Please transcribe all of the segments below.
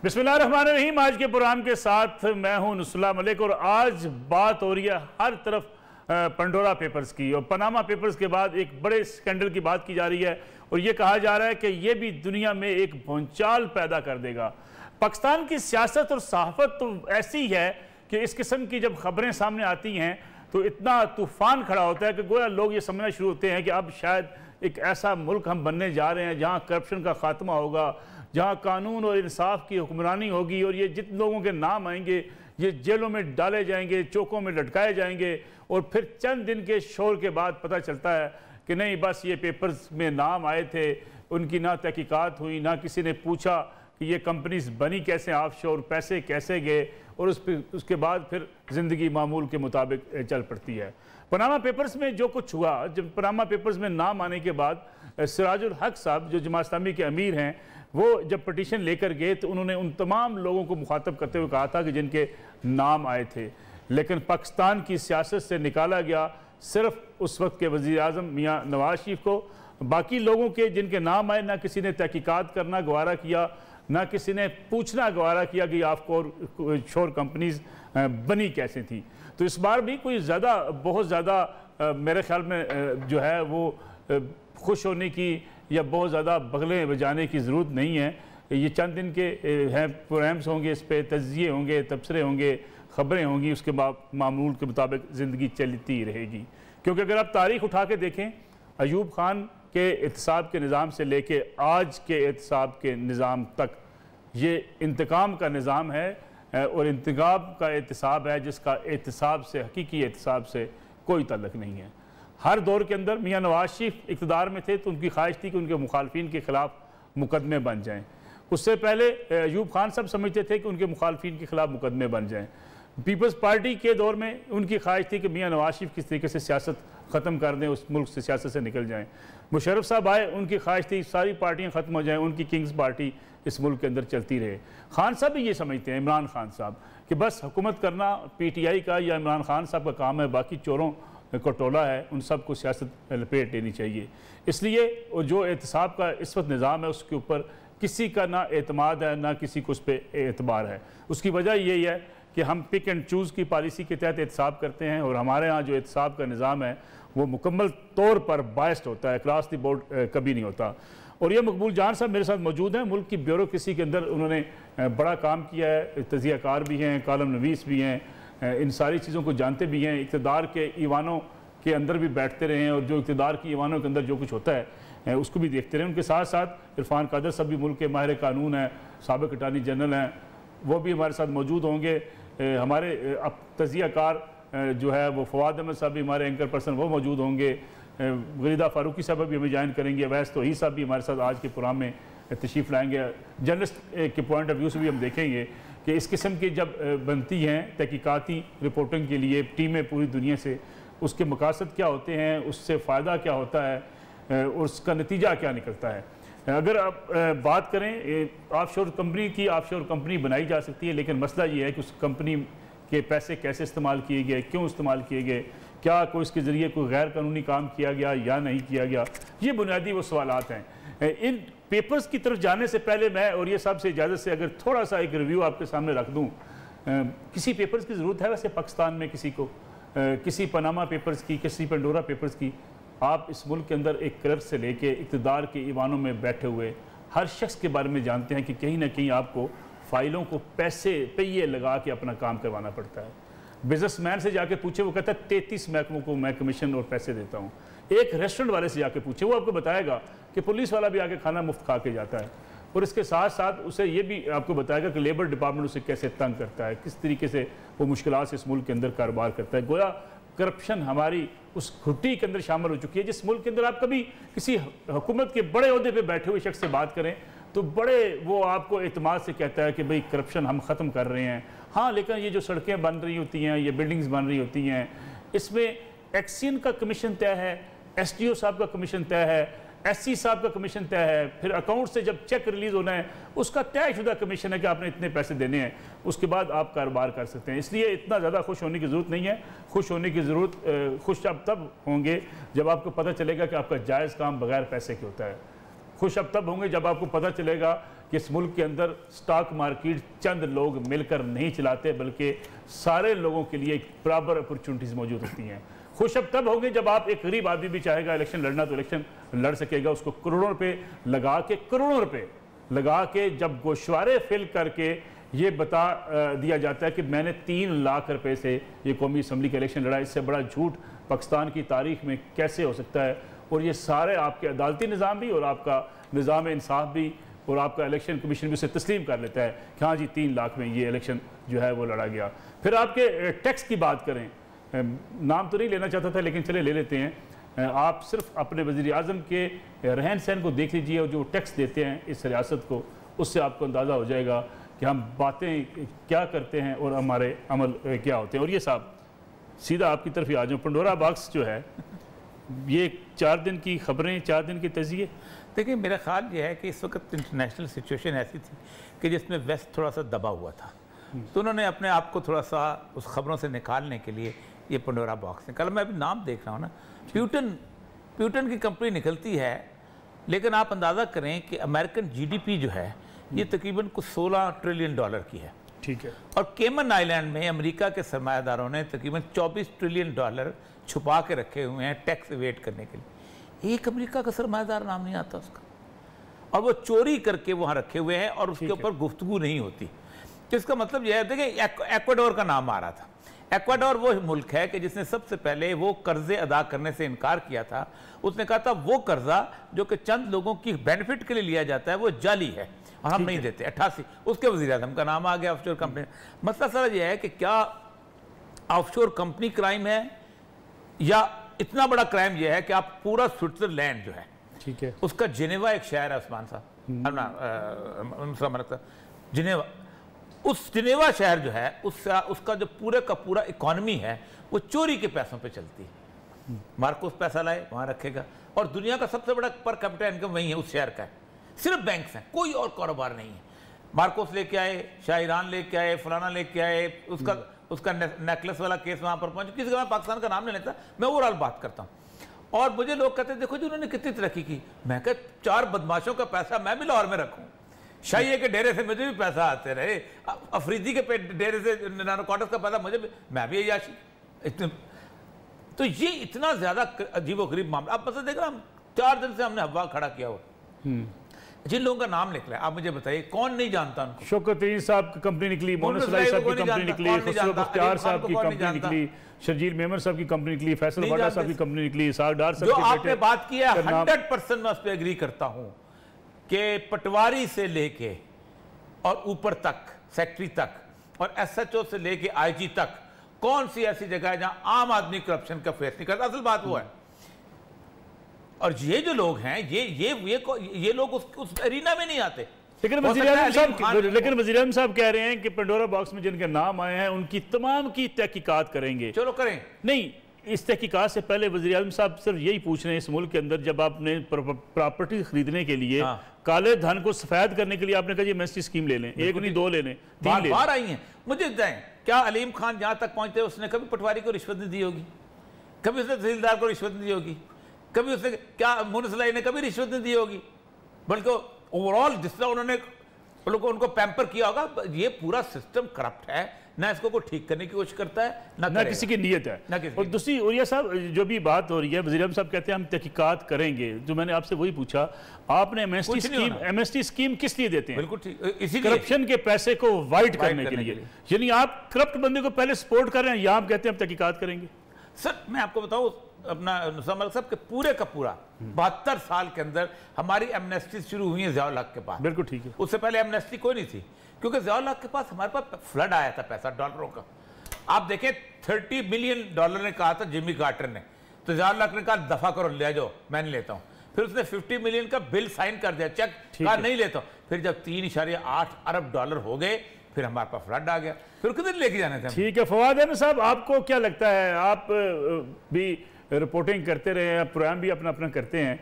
बिस्मिल्लाहिर्रहमानिर्रहीम। आज के प्रोग्राम के साथ मैं हूं नुसुल्लाह मलिक और आज बात हो रही है हर तरफ पंडोरा पेपर्स की और पनामा पेपर्स के बाद एक बड़े स्कैंडल की बात की जा रही है और ये कहा जा रहा है कि ये भी दुनिया में एक भूचाल पैदा कर देगा। पाकिस्तान की सियासत और सहाफत तो ऐसी है कि इस किस्म की जब खबरें सामने आती हैं तो इतना तूफान खड़ा होता है कि गोया लोग ये समझना शुरू होते हैं कि अब शायद एक ऐसा मुल्क हम बनने जा रहे हैं जहाँ करप्शन का खात्मा होगा, जहाँ कानून और इंसाफ की हुक्मरानी होगी और ये जितने लोगों के नाम आएंगे ये जेलों में डाले जाएंगे, चौकों में लटकाए जाएंगे और फिर चंद दिन के शोर के बाद पता चलता है कि नहीं, बस ये पेपर्स में नाम आए थे, उनकी ना तहकीकात हुई, ना किसी ने पूछा कि ये कंपनीज बनी कैसे, ऑफशोर पैसे कैसे गए और उसके बाद फिर ज़िंदगी मामूल के मुताबिक चल पड़ती है। पनामा पेपर्स में जो कुछ हुआ, जब पनामा पेपर्स में नाम आने के बाद सिराजुल हक साहब जो जमात इस्लामी के अमीर हैं वो जब पटिशन लेकर गए तो उन्होंने उन तमाम लोगों को मुखातब करते हुए कहा था कि जिनके नाम आए थे, लेकिन पाकिस्तान की सियासत से निकाला गया सिर्फ उस वक्त के वज़ीर आज़म मियाँ नवाज शरीफ को। बाकी लोगों के जिनके नाम आए ना किसी ने तहकीकात करना गवारा किया, ना किसी ने पूछना गवारा किया कि ऑफशोर कंपनीज बनी कैसे थी। तो इस बार भी कोई बहुत ज़्यादा मेरे ख्याल में जो है वो खुश होने की या बहुत ज़्यादा बगलें बजाने की ज़रूरत नहीं है। ये चंद दिन के हैं प्रोग्राम्स होंगे, इस पर तज़किये होंगे, तबसरे होंगे, ख़बरें होंगी, उसके बाद मामूल के मुताबिक ज़िंदगी चलती रहेगी। क्योंकि अगर आप तारीख़ उठा के देखें, अयूब खान के एहतसाब के निज़ाम से लेके आज के एहतसाब के निज़ाम तक ये इंतकाम का निज़ाम है और इंतकाम का एहतसाब है जिसका एहतसाब से, हकीकी एहतसाब से कोई ताल्लुक़ नहीं है। हर दौर के अंदर मियाँ नवाज शरीफ इक़्तिदार में थे तो उनकी ख्वाहिश थी कि उनके मुखालफिन के ख़िलाफ़ मुकदमे बन जाएँ। उससे पहले अयूब खान सब समझते थे कि उनके मुखालफिन के ख़िलाफ़ मुकदमे बन जाएँ। पीपल्स पार्टी के दौर में उनकी ख्वाहिश थी कि मियाँ नवाज शरीफ किस तरीके से सियासत ख़त्म कर दें, उस मुल्क से सियासत से निकल जाएँ। मुशर्रफ साहब आए, उनकी ख्वाहिश थी सारी पार्टियाँ ख़त्म हो जाएँ, उनकी किंग्स पार्टी इस मुल्क के अंदर चलती रहे। खान साहब भी ये समझते हैं, इमरान खान साहब, कि बस हुकूमत करना PTI का या इमरान खान साहब का काम है, बाकी चोरों को टोला है, उन सब को सियासत लपेट लेनी चाहिए। इसलिए जो एहतसाब का इस वक्त निज़ाम है उसके ऊपर किसी का ना एतमाद है ना किसी को उस पर एतबार है। उसकी वजह यही है कि हम पिक एंड चूज़ की पॉलिसी के तहत एहतसाब करते हैं और हमारे यहाँ जो एहतसाब का निज़ाम है वो मुकम्मल तौर पर बायस्ड होता है, क्रॉस द बोर्ड कभी नहीं होता। और ये मकबूल जान साहब मेरे साथ मौजूद हैं। मुल्क की ब्यूरोक्रेसी के अंदर उन्होंने बड़ा काम किया है, तज़कियाकार भी हैं, कॉलम नवीस भी हैं, इन सारी चीज़ों को जानते भी हैं, इक़्तिदार के ईवानों के अंदर भी बैठते रहे हैं और जो इक़्तिदार की ईवानों के अंदर जो कुछ होता है उसको भी देखते रहे। उनके साथ साथ इरफान कादर साहब भी मुल्क के माहिर कानून हैं, साबिक़ अटॉर्नी जनरल हैं, वो भी हमारे साथ मौजूद होंगे। हमारे अब तज़कियाकार जो है वो फवाद अहमद साहब भी हमारे एंकर पर्सन वो मौजूद होंगे, गरीदा फारूकी साहब भी हमें ज्वाइन करेंगे, अवैस तौहीद साहब भी हमारे साथ आज के प्रोग्राम में तशरीफ़ लाएंगे। जर्नलिस्ट के पॉइंट ऑफ व्यू से भी हम देखेंगे कि इस किस्म की जब बनती हैं तहकीकाती रिपोर्टिंग के लिए टीमें पूरी दुनिया से, उसके मकासद क्या होते हैं, उससे फ़ायदा क्या होता है और उसका नतीजा क्या निकलता है। अगर आप बात करें ऑफशोर कंपनी की, ऑफशोर कंपनी बनाई जा सकती है, लेकिन मसला ये है कि उस कंपनी के पैसे कैसे इस्तेमाल किए गए, क्यों इस्तेमाल किए गए, क्या कोई इसके ज़रिए कोई गैर कानूनी काम किया गया या नहीं किया गया, ये बुनियादी वो सवालात हैं। इन पेपर्स की तरफ जाने से पहले मैं और ये साहब से इजाज़त से अगर थोड़ा सा एक रिव्यू आपके सामने रख दूँ, किसी पेपर्स की ज़रूरत है वैसे पाकिस्तान में किसी को, किसी पनामा पेपर्स की, किसी पंडोरा पेपर्स की? आप इस मुल्क के अंदर एक क्लर्क से लेके इक़्तिदार के ईवानों में बैठे हुए हर शख्स के बारे में जानते हैं कि कहीं ना कहीं आपको फ़ाइलों को पैसे पहिए लगा के अपना काम करवाना पड़ता है। बिजनेसमैन से जाके पूछे, वो कहता है 33 महकमों को मैं कमीशन और पैसे देता हूँ। एक रेस्टोरेंट वाले से जाके पूछे, वो आपको बताएगा कि पुलिस वाला भी आके खाना मुफ्त खा के जाता है और इसके साथ साथ उसे ये भी आपको बताएगा कि लेबर डिपार्टमेंट उसे कैसे तंग करता है, किस तरीके से वो मुश्किलात से इस मुल्क के अंदर कारोबार करता है। गोया करप्शन हमारी उस घुट्टी के अंदर शामिल हो चुकी है, जिस मुल्क के अंदर आप कभी किसी हुकूमत के बड़े ओहदे पे बैठे हुए शख्स से बात करें तो बड़े वो आपको एतमाद से कहता है कि भाई करप्शन हम ख़त्म कर रहे हैं। हाँ, लेकिन ये जो सड़कें बन रही होती हैं, ये बिल्डिंग्स बन रही होती हैं, इसमें एक्सियन का कमीशन तय है, SDO साहब का कमीशन तय है, SC साहब का कमीशन तय है, फिर अकाउंट से जब चेक रिलीज़ होना है उसका तयशुदा कमीशन है कि आपने इतने पैसे देने हैं, उसके बाद आप कारोबार कर सकते हैं। इसलिए इतना ज़्यादा खुश होने की ज़रूरत नहीं है। खुश होने की ज़रूरत खुश आप तब होंगे जब आपको पता चलेगा कि आपका जायज़ काम बगैर पैसे के होता है। खुश अब तब होंगे जब आपको पता चलेगा कि इस मुल्क के अंदर स्टॉक मार्केट चंद लोग मिलकर नहीं चलाते, बल्कि सारे लोगों के लिए बराबर अपॉर्चुनिटीज़ मौजूद होती हैं। खुश अब तब होंगे जब आप एक गरीब आदमी भी चाहेगा इलेक्शन लड़ना तो इलेक्शन लड़ सकेगा। उसको करोड़ों रुपए लगा के जब गोशवारे फिल करके ये बता दिया जाता है कि मैंने 3 लाख रुपए से ये कौमी असम्बली का इलेक्शन लड़ा, इससे बड़ा झूठ पाकिस्तान की तारीख में कैसे हो सकता है। और ये सारे आपके अदालती निज़ाम भी और आपका निज़ाम इंसाफ भी और आपका इलेक्शन कमीशन भी उसे तस्लीम कर लेता है कि हाँ जी 3 लाख में ये इलेक्शन जो है वो लड़ा गया। फिर आपके टैक्स की बात करें, नाम तो नहीं लेना चाहता था लेकिन चले ले लेते हैं। आप सिर्फ अपने वज़ीर आज़म के रहन सहन को देख लीजिए और जो टैक्स देते हैं इस रियासत को, उससे आपको अंदाज़ा हो जाएगा कि हम बातें क्या करते हैं और हमारे अमल क्या होते हैं। और ये साहब सीधा आपकी तरफ ही आ जाऊँ, पंडोरा बॉक्स जो है ये 4 दिन की खबरें, 4 दिन के तजिए। देखिए मेरा ख्याल ये है कि इस वक्त इंटरनेशनल सिचुएशन ऐसी थी कि जिसमें वेस्ट थोड़ा सा दबा हुआ था, तो उन्होंने अपने आप को थोड़ा सा उस खबरों से निकालने के लिए ये पंडोरा बॉक्स है। कल मैं अभी नाम देख रहा हूँ ना, प्यूटन की कंपनी निकलती है, लेकिन आप अंदाज़ा करें कि अमेरिकन जीडीपी जो है ये तकरीबन कुछ $16 ट्रिलियन की है। ठीक है। और केमन आइलैंड में अमेरिका के सरमायादारों ने तकरीबन $24 ट्रिलियन छुपा के रखे हुए हैं टैक्स एवेड करने के लिए। एक अमेरिका का सरमायादार नाम नहीं आता उसका, और वो चोरी करके वहाँ रखे हुए हैं और उसके ऊपर गुफ्तगू नहीं होती। तो इसका मतलब यह है, देखिए एक्वाडोर का नाम आ रहा था। एक्वाडोर वो मुल्क है कि जिसने सबसे पहले वो कर्जे अदा करने से इनकार किया था। उसने कहा था वो कर्जा जो कि चंद लोगों की बेनिफिट के लिए लिया जाता है वो जाली है और हम नहीं देते। 88 उसके वज़ीर आज़म का नाम आ गया ऑफशोर कंपनी। मसला सारा यह है कि क्या ऑफशोर कंपनी क्राइम है या इतना बड़ा क्राइम यह है कि आप पूरा स्विट्जरलैंड जो है, ठीक है, उसका जिनेवा एक शहर है उस्मान साहब, जिनेवा, उस जिनेवा शहर जो है उसका जो पूरे का पूरा इकॉनमी है वो चोरी के पैसों पे चलती है। मार्कोस पैसा लाए वहाँ रखेगा, और दुनिया का सबसे बड़ा पर कैपिटा इनकम वही है, उस शहर का है। सिर्फ बैंक्स हैं, कोई और कारोबार नहीं है। मार्कोस लेके आए, शाहिरान लेके आए, फलाना लेके आए, उसका नेकलेस वाला केस वहाँ पर पहुँचे। किसी का मैं पाकिस्तान का नाम नहीं लेता, मैं ओवरऑल बात करता हूँ। और मुझे लोग कहते हैं देखो जी उन्होंने कितनी तरक्की की। मैं कहता 4 बदमाशों का पैसा मैं भी लाहौर में रखूँ, शाही के डेरे से मुझे भी पैसा आते रहे, अफरीदी के डेरे से नारकोटिक्स का पैसा मुझे भी, मैं भी याशी। तो ये इतना ज्यादा अजीबोगरीब मामला। आप पता देख रहे हम 4 दिन से हमने हवा खड़ा किया हुआ। जिन लोगों का नाम निकला है आप मुझे बताइए कौन नहीं जानता उनको? शौकत साहब की कंपनी निकली, मोहम्मद सलाई साहब की कंपनी निकली, मुख्तार साहब की कंपनी निकली, शर्जील मेमन साहब की कंपनी निकली, फैसल वाडा साहब की कंपनी निकली, साग डार साहब जो आपने बात की है 100% मैं उस पर एग्री करता हूं कि पटवारी से लेके और ऊपर तक सेक्रेटरी तक और एसएचओ से लेके आईजी तक कौन सी ऐसी जगह है जहां आम आदमी करप्शन का फेस नहीं करता। असल बात वो है। और ये जो लोग हैं ये लोग उस एरिना में नहीं आते। लेकिन वज़ीर आज़म साहब कह रहे हैं कि पंडोरा बॉक्स में जिनके नाम आए हैं उनकी तमाम की तहकीकात करेंगे। चलो करें। नहीं, इस तहकीकात से पहले वज़ीर आज़म साहब सिर्फ यही पूछ रहे हैं, इस मुल्क के अंदर जब आपने प्रॉपर्टी खरीदने के लिए काले धन को सफेद करने के लिए आपने कहा एमएसटी स्कीम ले लें, 1 नहीं 2 ले लें, 3 ले बार आई हैं। मुझे बताएं क्या अलीम खान जहां तक पहुंचते उसने कभी पटवारी को रिश्वत नहीं दी होगी? कभी उसने तहसीलदार को रिश्वत नहीं दी होगी? कभी उसने क्या मुनसलाई ने कभी रिश्वत नहीं दी होगी? बल्कि ओवरऑल जिस तरह उन्होंने उनको पैम्पर किया होगा, ये पूरा सिस्टम करप्ट है। ना इसको कोई ठीक करने की कोशिश करता है ना किसी की नीयत है। और दूसरी उरिया साहब जो भी बात हो रही है, वज़ीर आज़म साहब कहते हैं हम तहकीकात करेंगे। जो मैंने आपसे वही पूछा, आपने एमएसटी स्कीम किस लिए देते हैं? बिल्कुल ठीक, इसी करप्शन के पैसे को वाइट करने के लिए। यानी आप करप्ट बंदे को पहले सपोर्ट कर रहे हैं, या आप कहते हैं हम तहकीकात करेंगे? सर मैं आपको बताऊं, अपना नुस्मान साहब के पूरे का पूरा 72 साल के अंदर हमारी एमनेस्टी शुरू हुई है ज़ियाउल हक के पास। बिल्कुल ठीक है। उससे पहले एमनेस्टी कोई नहीं थी, क्योंकि ज़ियाउल हक के पास हमारे पास फ्लड आया था पैसा डॉलरों का। आप देखें $30 बिलियन ने कहा था जिमी कार्टर ने, तो ज़ियाउल हक ने कहा दफा करो, ले जाओ मैं नहीं लेता हूँ। फिर उसने $50 मिलियन का बिल साइन कर दिया, चेक कहा नहीं लेता हूँ। फिर जब $3.8 अरब हो गए फिर हमारे पास फ्लड आ गया। फिर किधर लेके जाने थे? ठीक है फवाद अहमद साहब, आपको क्या लगता है, आप भी रिपोर्टिंग करते रहे हैं, प्रोग्राम भी अपना अपना करते हैं,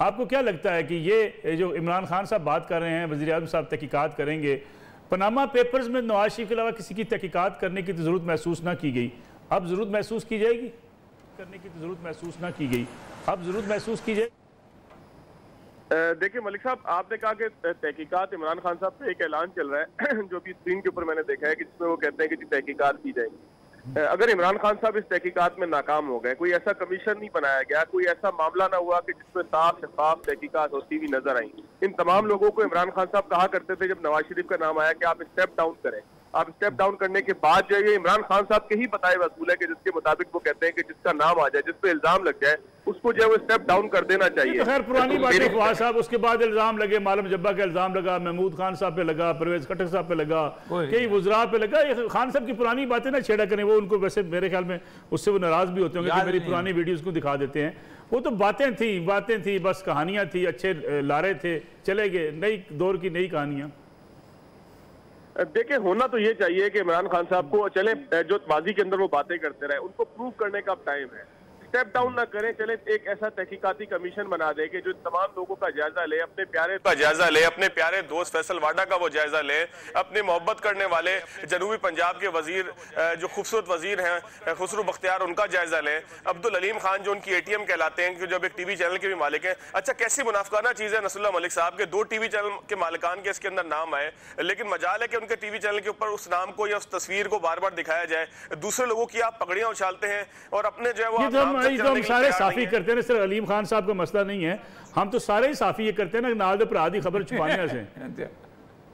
आपको क्या लगता है कि ये जो इमरान खान साहब बात कर रहे हैं वज़ीर आज़म साहब तहकीकात करेंगे, पनामा पेपर्स में नवाज शरीफ के अलावा किसी की तहकीकात करने की तो ज़रूरत महसूस ना की गई, अब ज़रूरत महसूस की जाएगी? करने की तो ज़रूरत महसूस ना की गई, अब ज़रूरत महसूस की जाएगी? देखिए मलिक साहब, आपने कहा कि तहकीकात इमरान खान साहब पे एक ऐलान चल रहा है जो कि स्क्रीन के ऊपर मैंने देखा है कि जिसमें वो कहते हैं कि तहकीकात की जाएगी। अगर इमरान खान साहब इस तहकीकात में नाकाम हो गए, कोई ऐसा कमीशन नहीं बनाया गया, कोई ऐसा मामला ना हुआ कि जिसमें साफ शफाफ तहकीकात होती हुई नजर आई, इन तमाम लोगों को इमरान खान साहब कहा करते थे जब नवाज शरीफ का नाम आया कि आप स्टेप डाउन करें, आप स्टेप डाउन करने के बाद जो है इमरान खान साहब के ही बताए वसूल है कि जिसके मुताबिक वो कहते हैं कि जिसका नाम आ जाए, जिस पे इल्जाम लग जाए, उसको जो है वो स्टेप डाउन कर देना चाहिए। तो खैर पुरानी बात है फवाद साहब, उसके बाद इल्जाम लगे, मालूम जब्बा का इल्जाम लगा, महमूद खान साहब पे लगा, परवेज खट्टर साहब पे लगा, कई वुज़रा पे लगा। ये खान साहब की पुरानी बातें ना छेड़ा करें, वो उनको वैसे मेरे ख्याल में उससे वो नाराज भी होते होंगे कि मेरी पुरानी वीडियोस को दिखा देते हैं। वो तो बातें थी, बस कहानियां थी, अच्छे लारे थे, चले गए, नई दौर की नई कहानियां। देखिए, होना तो ये चाहिए कि इमरान खान साहब को चले, जो माजी के अंदर वो बातें करते रहे, उनको प्रूव करने का अब टाइम है। स्टेप डाउन ना करें, चले एक ऐसा तहकीकाती कमीशन बना दे कि जो तमाम लोगों का जायजा ले, अपने प्यारे का जायजा ले, अपने प्यारे दोस्त फैसल वाडा का वो जायजा ले, अपने मोहब्बत करने वाले जनूबी पंजाब के वजीर, जो खूबसूरत वजीर हैं खुसरू बख्तियार, उनका जायजा ले, अब्दुल अलीम खान जो उनकी ATM कहलाते हैं, कि जब एक TV चैनल के भी मालिक हैं। अच्छा, कैसी मुनाफिकाना चीज़ है नसरुल्लाह मलिक साहब के 2 TV चैनल के मालिकान के इसके अंदर नाम आए, लेकिन मजाल है कि उनके TV चैनल के ऊपर उस नाम को या उस तस्वीर को बार बार दिखाया जाए। दूसरे लोगों की आप पगड़ियां उछालते हैं और अपने जो है वो हम सारे साफी करते हैं, सिर्फ अलीम खान साहब का मसला नहीं है, हम तो सारे ही साफी ये करते हैं ना, नाल दे भरा दी खबर छुपाने से।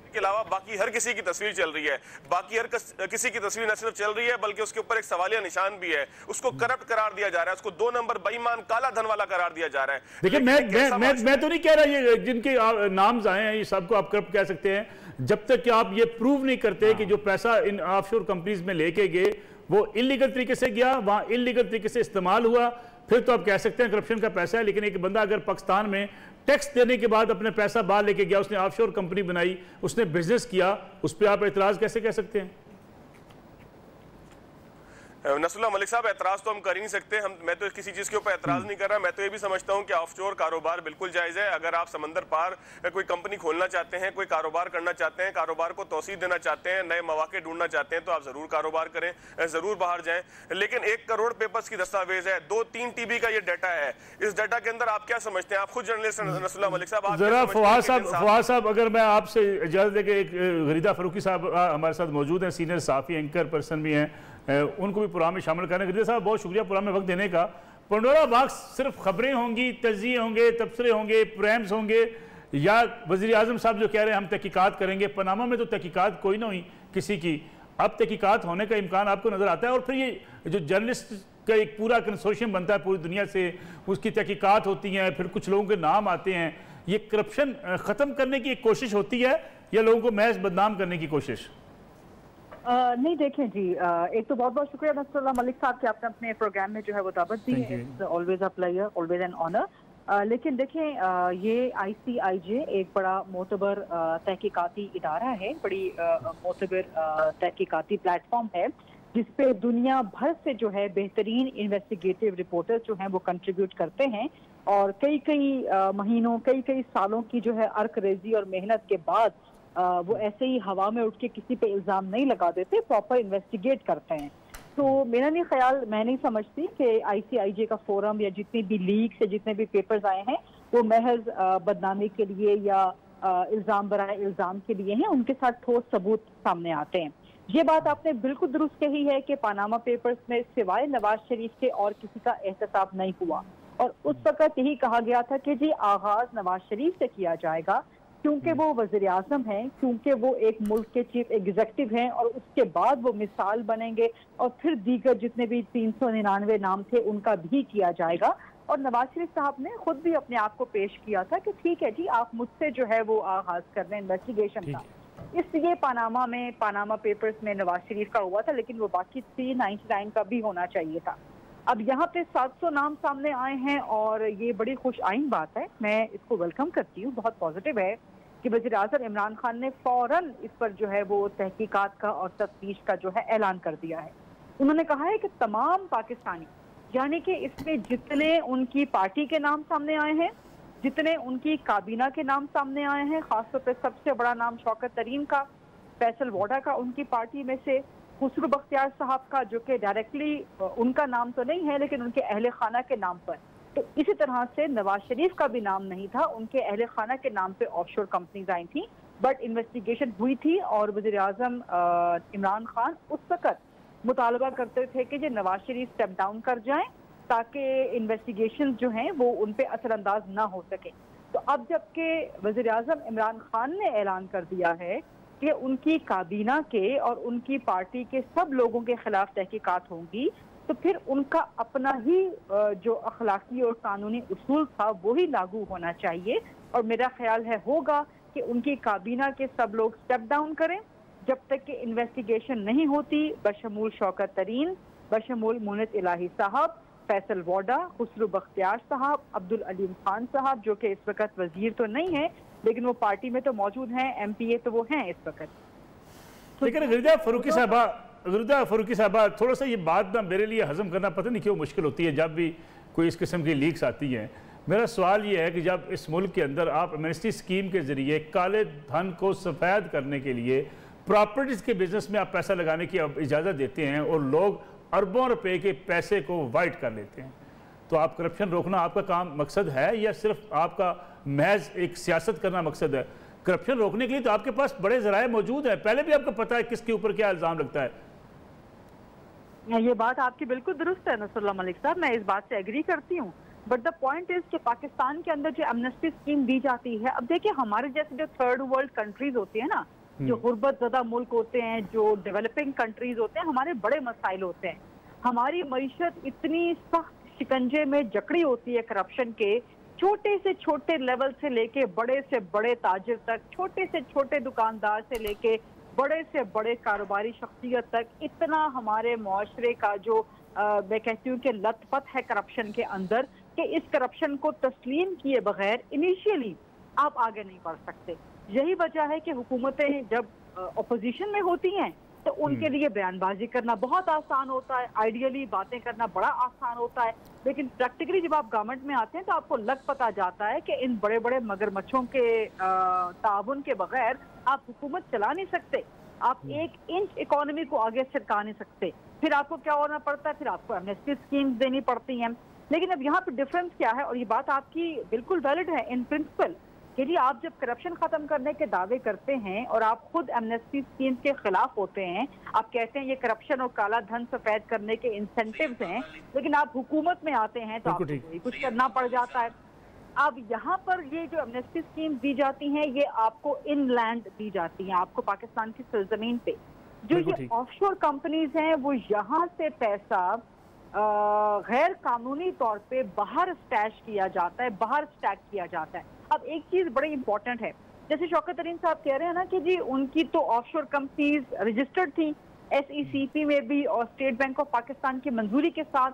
के अलावा बाकी हर किसी की तस्वीर चल रही है, बाकी हर किसी की तस्वीर न सिर्फ चल रही है बल्कि उसके ऊपर एक सवालिया निशान भी है। उसको करप्ट करार दिया जा रहा है, उसको 2 नंबर बेईमान काला धन वाला करार दिया जा रहा है। देखिए, मैं तो नहीं कह रहा ये जिनके नाम आए हैं ये सबको आप करप्ट कह सकते हैं, जब तक कि आप ये प्रूव नहीं करते कि जो पैसा इन ऑफशोर कंपनीज में लेके गए वो इलीगल तरीके से गया, वहां इलीगल तरीके से इस्तेमाल हुआ, फिर तो आप कह सकते हैं करप्शन का पैसा है। लेकिन एक बंदा अगर पाकिस्तान में टैक्स देने के बाद अपने पैसा बाहर लेके गया, उसने ऑफशोर कंपनी बनाई, उसने बिजनेस किया, उस पर आप एतराज कैसे कह सकते हैं? नसरुल्लाह मलिक साहब, एतराज तो हम कर ही नहीं सकते। मैं तो किसी चीज़ के ऊपर एतराज नहीं कर रहा। मैं तो ये भी समझता हूँ कि ऑफशोर कारोबार बिल्कुल जायज़ है। अगर आप समंदर पार कोई कंपनी खोलना चाहते हैं, कोई कारोबार करना चाहते हैं, कारोबार को तौसीह देना चाहते हैं, नए मौके ढूंढना चाहते हैं, तो आप ज़रूर कारोबार करें, ज़रूर बाहर जाएं। लेकिन 1 करोड़ पेपर्स की दस्तावेज है, 2-3 TB का ये डाटा है। इस डाटा के अंदर आप क्या समझते हैं? आप खुद जर्नलिस्ट नसरुल्लाह मलिक साहब, जरा फवाद साहब अगर मैं आपसे इजाज़त दे के, एक गरीदा फरूकी साहब हमारे साथ मौजूद हैं, सीनियर साफ़ी एंकर पर्सन भी हैं, उनको भी प्रोग्राम में शामिल करने। गरीदा साहब बहुत शुक्रिया प्रोग्राम में वक्त देने का। पंडोरा बॉक्स सिर्फ खबरें होंगी, तज्जिए होंगे, तबसरे होंगे, प्रोग्राम्स होंगे, या वज़ीर आज़म साहब जो कह रहे हैं हम तहकीकात करेंगे? पनामा में तो तहकीकात कोई ना हुई किसी की, अब तहकीकात होने का इम्कान आपको नज़र आता है? और फिर ये जो जर्नलिस्ट का एक पूरा कंसोर्शियम बनता है पूरी दुनिया से, उसकी तहकीकात होती हैं, फिर कुछ लोगों के नाम आते हैं, ये करप्शन ख़त्म करने की एक कोशिश होती है या लोगों को महज बदनाम करने की कोशिश? नहीं, देखें जी, एक तो बहुत बहुत शुक्रिया नसरुल्लाह मलिक साहब कि आपने अपने प्रोग्राम में जो है वो दावत दी है। Always a pleasure, always an honour. लेकिन देखें, ये ICIJ एक बड़ा मोतबर तहकीकाती इदारा है, बड़ी मोतबर तहकीकाती प्लेटफॉर्म है जिसपे दुनिया भर से जो है बेहतरीन इन्वेस्टिगेटिव रिपोर्टर्स जो हैं वो कंट्रीब्यूट करते हैं, और कई महीनों, कई सालों की जो है अर्क रेजी और मेहनत के बाद वो ऐसे ही हवा में उठ के किसी पे इल्ज़ाम नहीं लगा देते, प्रॉपर इन्वेस्टिगेट करते हैं। तो मेरा नहीं ख्याल, मैं नहीं समझती कि ICIJ का फोरम या जितनी भी लीक्स या जितने भी पेपर्स आए हैं वो महज बदनामी के लिए या इल्ज़ाम बराए इल्ज़ाम के लिए हैं। उनके साथ ठोस सबूत सामने आते हैं। ये बात आपने बिल्कुल दुरुस्त कही है कि पानामा पेपर्स में सिवाय नवाज शरीफ के और किसी का एहतसाब नहीं हुआ, और उस वक्त यही कहा गया था कि जी आगाज नवाज शरीफ से किया जाएगा क्योंकि वो वज़ीर आज़म हैं, क्योंकि वो एक मुल्क के चीफ एग्जीक्यूटिव हैं, और उसके बाद वो मिसाल बनेंगे, और फिर दीगर जितने भी 399 नाम थे उनका भी किया जाएगा। और नवाज शरीफ साहब ने खुद भी अपने आप को पेश किया था कि ठीक है जी, आप मुझसे जो है वो आगाज कर रहे हैं इन्वेस्टिगेशन का। इसलिए पानामा पेपर्स में नवाज शरीफ का हुआ था, लेकिन वो बाकी 399 का भी होना चाहिए था। अब यहाँ पे 700 नाम सामने आए हैं, और ये बड़ी खुश आइन बात है, मैं इसको वेलकम करती हूँ। बहुत पॉजिटिव है कि वज़ीर आज़म इमरान खान ने फौरन इस पर जो है वो तहकीकात का और तफ्तीश का जो है ऐलान कर दिया है। उन्होंने कहा है कि तमाम पाकिस्तानी, यानी कि इसमें जितने उनकी पार्टी के नाम सामने आए हैं, जितने उनकी काबीना के नाम सामने आए हैं, खासतौर पर सबसे बड़ा नाम शौकत तरीन का, फैसल वाडा का उनकी पार्टी में से, खुसरू बख्तियार साहब का जो कि डायरेक्टली उनका नाम तो नहीं है लेकिन उनके अहले खाना के नाम पर तो इसी तरह से नवाज शरीफ का भी नाम नहीं था, उनके अहले खाना के नाम पे ऑफशोर कंपनीज आई थी, बट इन्वेस्टिगेशन हुई थी और वज़ीर आज़म इमरान खान उस वक्त मुतालबा करते थे कि जो नवाज शरीफ स्टेप डाउन कर जाएं ताकि इन्वेस्टिगेशन जो हैं वो उन पे असरअंदाज ना हो सके। तो अब जबकि वज़ीर आज़म इमरान खान ने ऐलान कर दिया है कि उनकी काबीना के और उनकी पार्टी के सब लोगों के खिलाफ तहकीकात होंगी, तो फिर उनका अपना ही जो अखलाकी और कानूनी उसूल था वो ही लागू होना चाहिए। और मेरा ख्याल है होगा कि उनकी काबीना के सब लोग स्टेप डाउन करें जब तक कि इन्वेस्टिगेशन नहीं होती, बशमूल शौकत तरीन, बशमूल मुनित इलाही साहब, फैसल वोडा, खुसरू बख्तियार साहब, अब्दुल अलीम खान साहब जो कि इस वक्त वजीर तो नहीं है लेकिन वो पार्टी में तो मौजूद हैं, MPA तो वो हैं इस वक्त। लेकिन गुरुदा फारूकी साहबा थोड़ा सा ये बात ना मेरे लिए हजम करना पता नहीं क्यों मुश्किल होती है जब भी कोई इस किस्म की लीक्स आती हैं। मेरा सवाल ये है कि जब इस मुल्क के अंदर आप एमनेस्टी स्कीम के ज़रिए काले धन को सफ़ेद करने के लिए प्रॉपर्टीज़ के बिजनेस में आप पैसा लगाने की इजाज़त देते हैं और लोग अरबों रुपए के पैसे को वाइट कर लेते हैं, तो आप करप्शन रोकना आपका काम मकसद है या सिर्फ आपका महज एक सियासत करना मकसद है? करप्शन रोकने के लिए तो आपके पास बड़े ज़राए मौजूद हैं, पहले भी आपको पता है किसके ऊपर क्या इल्ज़ाम लगता है। ये बात आपकी बिल्कुल दुरुस्त है नसरुल्लाह मलिक साहब, मैं इस बात से एग्री करती हूँ, बट द पॉइंट इज कि पाकिस्तान के अंदर जो एमनेस्टी स्कीम दी जाती है, अब देखिए हमारे जैसे जो थर्ड वर्ल्ड कंट्रीज होती है ना, जो गुर्बत ज़दा मुल्क होते हैं, जो डेवलपिंग कंट्रीज होते हैं, हमारे बड़े मसाइल होते हैं। हमारी मईशत इतनी सख्त शिकंजे में जकड़ी होती है करप्शन के, छोटे से छोटे लेवल से लेके बड़े से बड़े ताजिर तक, छोटे से छोटे दुकानदार से लेके बड़े से बड़े कारोबारी शख्सियत तक, इतना हमारे मुआशरे का जो मैं कहती हूँ कि लथपथ है करप्शन के अंदर, कि इस करप्शन को तस्लीम किए बगैर इनिशियली आप आगे नहीं बढ़ सकते। यही वजह है कि हुकूमतें जब अपोजिशन में होती हैं तो उनके लिए बयानबाजी करना बहुत आसान होता है, आइडियली बातें करना बड़ा आसान होता है, लेकिन प्रैक्टिकली जब आप गवर्नमेंट में आते हैं तो आपको लग पता जाता है कि इन बड़े बड़े मगरमच्छों के ताउन के बगैर आप हुकूमत चला नहीं सकते, आप एक इंच इकोनॉमी को आगे सरका नहीं सकते। फिर आपको क्या होना पड़ता है, फिर आपको एमनेस्टी स्कीम्स देनी पड़ती हैं। लेकिन अब यहाँ पे डिफरेंस क्या है, और ये बात आपकी बिल्कुल वैलिड है इन प्रिंसिपल, कि जी आप जब करप्शन खत्म करने के दावे करते हैं और आप खुद एमनेस्टी स्कीम्स के खिलाफ होते हैं, आप कहते हैं ये करप्शन और काला धन सफेद करने के इंसेंटिव्स हैं, लेकिन आप हुकूमत में आते हैं तो आपको कुछ करना पड़ जाता है। अब यहाँ पर ये जो एमनेस्टी स्कीम दी जाती हैं ये आपको इनलैंड दी जाती हैं, आपको पाकिस्तान की सरजमीन पे। जो ये ऑफशोर कंपनीज हैं वो यहाँ से पैसा गैर कानूनी तौर पे बाहर स्टैश किया जाता है, बाहर स्टैक किया जाता है। अब एक चीज बड़ी इंपॉर्टेंट है, जैसे शौकत तरीन साहब कह रहे हैं ना कि जी उनकी तो ऑफशोर कंपनीज रजिस्टर्ड थी SECP में भी और स्टेट बैंक ऑफ पाकिस्तान की मंजूरी के साथ।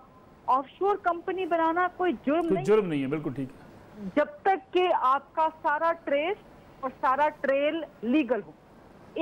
ऑफशोर कंपनी बनाना कोई जुर्म नहीं है, बिल्कुल ठीक है, जब तक कि आपका सारा ट्रेस और सारा ट्रेल लीगल हो।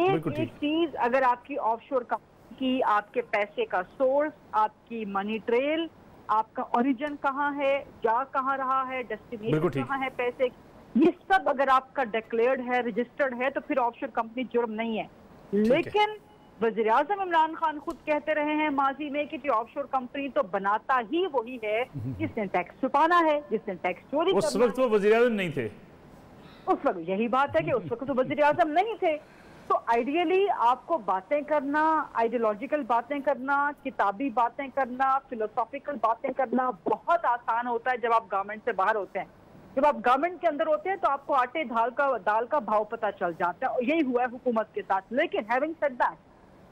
एक चीज अगर आपकी ऑफशोर कंपनी की, आपके पैसे का सोर्स, आपकी मनी ट्रेल, आपका ओरिजिन कहाँ है, जा कहाँ रहा है, डेस्टिनेशन कहाँ है पैसे, ये सब अगर आपका डिक्लेयर्ड है, रजिस्टर्ड है, तो फिर ऑफशोर कंपनी जुर्म नहीं है। लेकिन वज़ीर आज़म इमरान खान खुद कहते रहे हैं माजी में कि ऑफशोर कंपनी तो बनाता ही वही है जिसने टैक्स छुपाना है, जिसने टैक्स चोरी करना है। उस वक्त वो वज़ीर आज़म नहीं थे, उस वक्त यही बात है कि उस वक्त तो वज़ीर आज़म नहीं थे। तो आइडियली आपको बातें करना, आइडियोलॉजिकल बातें करना, किताबी बातें करना, फिलोसॉफिकल बातें करना बहुत आसान होता है जब आप गवर्नमेंट से बाहर होते हैं। जब आप गवर्नमेंट के अंदर होते हैं तो आपको आटे दाल का भाव पता चल जाता है, और यही हुआ है हुकूमत के साथ। लेकिन हैविंग सेड दैट,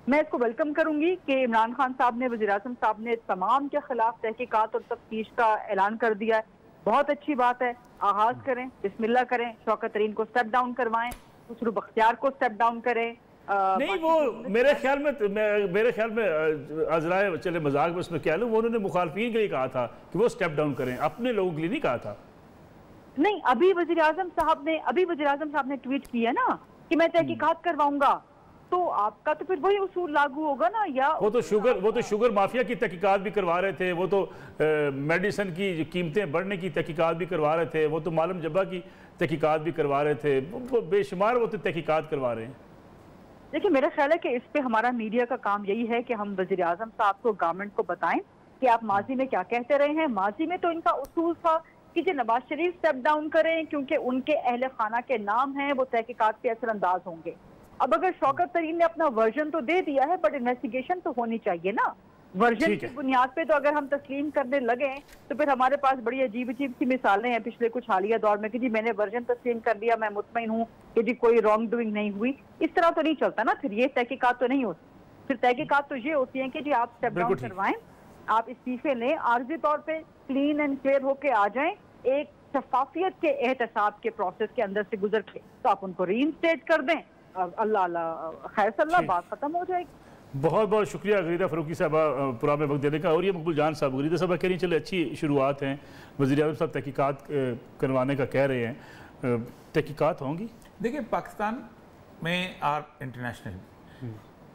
मैं इसको वेलकम करूंगी कि इमरान खान साहब ने, वज़ीर आज़म साहब ने तमाम के खिलाफ तहकीकात और तफ्तीश का ऐलान कर दिया है। बहुत अच्छी बात है, आगाज करें, बिस्मिल्लाह करें, शौकत तरीन को स्टेप डाउन करवाएं, खुसरू बख्तियार को स्टेप डाउन करें। नहीं वो मेरे ख्याल में अजराए चले मजाक में उसमें क्या लूँ, वो उन्होंने मुखालफिन के लिए कहा था कि वो स्टेप डाउन करें, अपने लोगों के लिए नहीं कहा था। नहीं, अभी वज़ीर आज़म साहब ने ट्वीट किया ना कि मैं तहकीकात करवाऊंगा, तो आपका तो फिर वही उसूल लागू होगा ना। या वो तो शुगर माफिया की तहकीकात भी करवा रहे थे, वो तो मेडिसिन की कीमतें बढ़ने की तहकीकात भी करवा रहे थे, वो तो मालूम जब्बा की तहकीकात भी करवा रहे थे, वो बेशुमार वो तो तहकीकात करवा रहे हैं। देखिए मेरा ख्याल है कि इस पे हमारा मीडिया का काम यही है कि हम वज़ीर आज़म साहब को, गवर्नमेंट को बताएं कि आप माजी में क्या कहते रहे हैं। माजी में तो इनका उसूल था कि जो नवाज शरीफ स्टेप डाउन करें क्योंकि उनके अहले खाना के नाम हैं, वो तहकीकात पे असरअंदाज होंगे। अब अगर शौकत तरीन ने अपना वर्जन तो दे दिया है, बट इन्वेस्टिगेशन तो होनी चाहिए ना। वर्जन की बुनियाद पे तो अगर हम तस्लीम करने लगे तो फिर हमारे पास बड़ी अजीब अजीब सी मिसालें हैं पिछले कुछ हालिया दौर में कि जी मैंने वर्जन तस्लीम कर लिया, मैं मुतमईन हूँ कि जी कोई रॉन्ग डूइंग नहीं हुई। इस तरह तो नहीं चलता ना, फिर ये तहकीकात तो नहीं होती। फिर तहकीकात तो ये होती है कि जी आप स्टेप डाउन करवाएं, आप इस्तीफे लें, आर्जी तौर पर क्लीन एंड क्लियर होके आ जाएं, एक शफाफियत के एहतसाब के प्रोसेस के अंदर से गुजर के तो आप उनको रीइंस्टेट कर दें। अल्लाह खैर सल्लाह, बात खत्म हो जाएगी। बहुत बहुत शुक्रिया गरीदा फ़ारूकी साहबा पुराने वक्त देने का। और ये मकबूल जान साहब, गरीदा साहब कह रही चले अच्छी शुरुआत हैं, वज़ीर आज़म साहब तहकीकात करवाने का कह रहे हैं, तहकीकात होंगी? देखिए पाकिस्तान में और इंटरनेशनल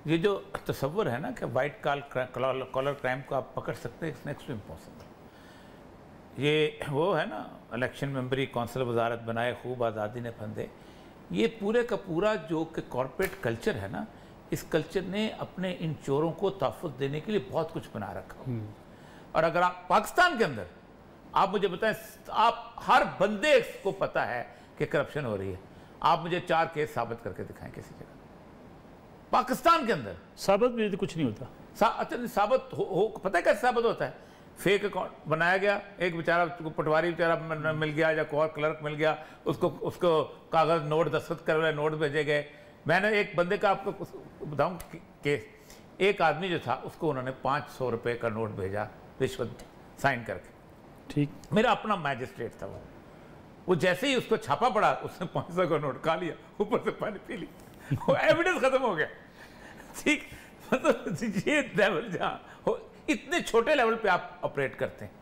ये जो तस्वर है ना कि वाइट कॉलर क्राइम को आप पकड़ सकते हैं, इट्स नेक्स्ट टू इम्पॉसिबल। ये वो है ना इलेक्शन मेंबरी कौंसिल वजारत बनाए खूब आज़ादी ने फंदे, ये पूरे का पूरा जो कि कॉरपोरेट कल्चर है ना, इस कल्चर ने अपने इन चोरों को तहफ़्फ़ुज़ देने के लिए बहुत कुछ बना रखा। और अगर आप पाकिस्तान के अंदर आप मुझे बताएं, आप हर बंदे को पता है कि करप्शन हो रही है, आप मुझे 4 केस साबित करके दिखाएं किसी जगह पाकिस्तान के अंदर। साबित भी तो कुछ नहीं होता। अच्छा साबित हो पता है कैसे साबित होता है? फेक अकाउंट बनाया गया, एक बेचारा पटवारी बेचारा मिल गया या कोई और क्लर्क मिल गया, उसको कागज नोट दस्तखत कर नोट भेजे गए। मैंने एक बंदे का आपको बताऊं केस, एक आदमी जो था उसको उन्होंने 500 रुपये का नोट भेजा रिश्वत साइन करके, ठीक, मेरा अपना मैजिस्ट्रेट था वो जैसे ही उसको छापा पड़ा उसने 500 का नोट खा लिया, ऊपर से पानी पी ली, वो एविडेंस खत्म हो गया। ठीक, मतलब ये लेवल जहाँ इतने छोटे लेवल पे आप ऑपरेट करते हैं,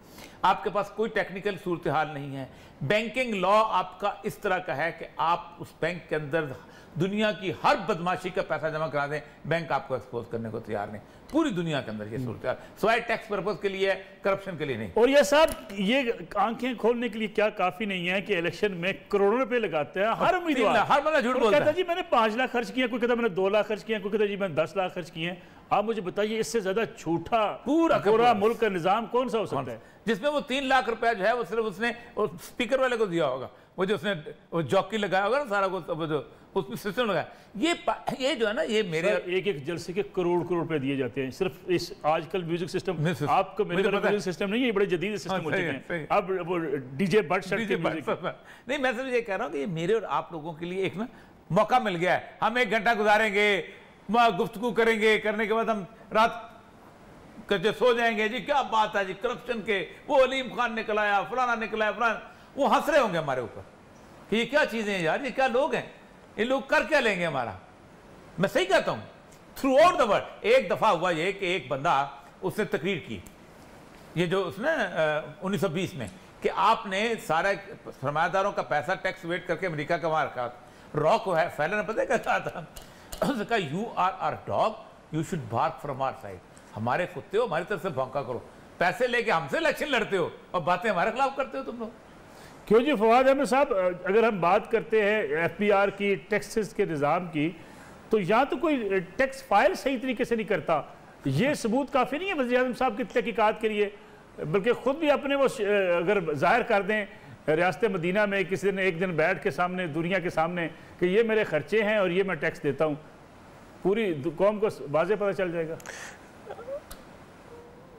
आपके पास कोई टेक्निकल सूरत हाल नहीं है। बैंकिंग लॉ आपका इस तरह का है कि आप उस बैंक के अंदर दुनिया की हर बदमाशी का पैसा जमा करा दें, बैंक आपको एक्सपोज करने को तैयार नहीं। पूरी दुनिया के अंदर ये सूरत हाल, सिवाय टैक्स पर्पज के लिए, करप्शन के लिए नहीं। और ये साहब ये आंखें खोलने के लिए क्या काफी नहीं है कि इलेक्शन में करोड़ों रुपए लगाते हैं हर उम्मीदवार, हर बंदा झूठ बोलता है। कहता जी मैंने 5 लाख खर्च किया, कोई कहता मैंने 2 लाख खर्च किया, कोई कहता जी मैंने 10 लाख खर्च किए हैं। आप मुझे बताइए इससे ज्यादा झूठा पूरा मुल्क का निजाम कौन सा हो सकता है? जिसमें वो 3 लाख रुपया जो है वो सिर्फ उसने स्पीकर वाले को दिया होगा, वो जो उसने वो जॉकी लगाया होगा ना सारा कुछ, जो उसमें सिस्टम लगाया, ये जो है ना, ये मेरे एक जलसे के करोड़ रुपए दिए जाते हैं सिर्फ इस आजकल म्यूजिक सिस्टम। आपको मेरे म्यूजिक सिस्टम नहीं है, ये बड़े जदीद सिस्टम हो चुके हैं। अब वो डीजे बट नहीं, मैं सिर्फ ये कह रहा हूँ कि ये मेरे और आप लोगों के लिए एक ना मौका मिल गया है। हम 1 घंटा गुजारेंगे, गुफ्तगू करेंगे, करने के बाद हम रात करके सो जाएंगे। जी क्या बात है जी करप्शन के, वो अलीम खान निकल आया, फलाना निकल आया, फलाना, वो हंस रहे होंगे हमारे ऊपर कि ये क्या चीजें हैं यार, ये क्या लोग हैं, ये लोग कर क्या लेंगे हमारा। मैं सही कहता हूं, थ्रू आउट द वर्ल्ड एक दफा हुआ ये कि एक बंदा उसने तकरीर की, ये जो उसने 1920 में, कि आपने सारे सरमायादारों का पैसा टैक्स वेट करके अमेरिका का वहां रखा। रॉक है फैलन ने पता क्या था, उसने कहा you are our dog, you should bark from our side, हमारे कुत्ते हो, हमारी तरफ से भौंका करो, पैसे लेके हमसे इलेक्शन लड़ते हो और बातें हमारे खिलाफ करते हो तुम लोग। क्यों जी फवाद अहमद साहब, अगर हम बात करते हैं FBR की, टैक्सेस के निज़ाम की, तो यहाँ तो कोई टैक्स फाइल सही तरीके से नहीं करता, ये सबूत काफ़ी नहीं है वज़ीर आज़म साहब की तहकीकात के लिए, बल्कि ख़ुद भी अपने वो अगर जाहिर कर दें रियासत मदीना में किसी दिन एक दिन बैठ के सामने दुनिया के सामने कि ये मेरे खर्चे हैं और ये मैं टैक्स देता हूँ, पूरी कौम को वाज़ेह पता चल जाएगा।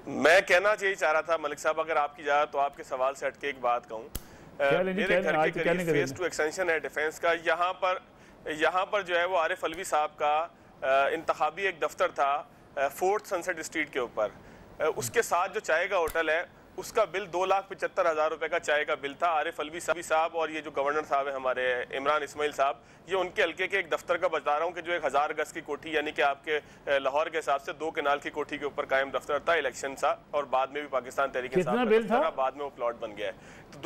मैं कहना यही चाह रहा था मलिक साहब, अगर आपकी इजाज़त तो आपके सवाल से हटके एक बात कहूँ। मेरे घर के करीब फेज 2 एक्सटेंशन है डिफेंस का, यहाँ पर जो है वो आरिफ अलवी साहब का इंतखाबी एक दफ्तर था फोर्ट सनसेट स्ट्रीट के ऊपर, उसके साथ जो चाय का होटल है उसका बिल 2,75,000 रुपए का चाय का बिल था। आरिफ अलवी साहब और ये जो गवर्नर साहब है हमारे इमरान इस्माइल साहब, ये उनके हल्के के एक दफ्तर का बता रहा हूँ कि जो 1000 गज की कोठी यानी कि आपके लाहौर के हिसाब से 2 कनाल की कोठी के ऊपर कायम दफ्तर था, इलेक्शन था और बाद में भी पाकिस्तान तहरीक इंसाफ, बाद में वो प्लॉट बन गया है। तो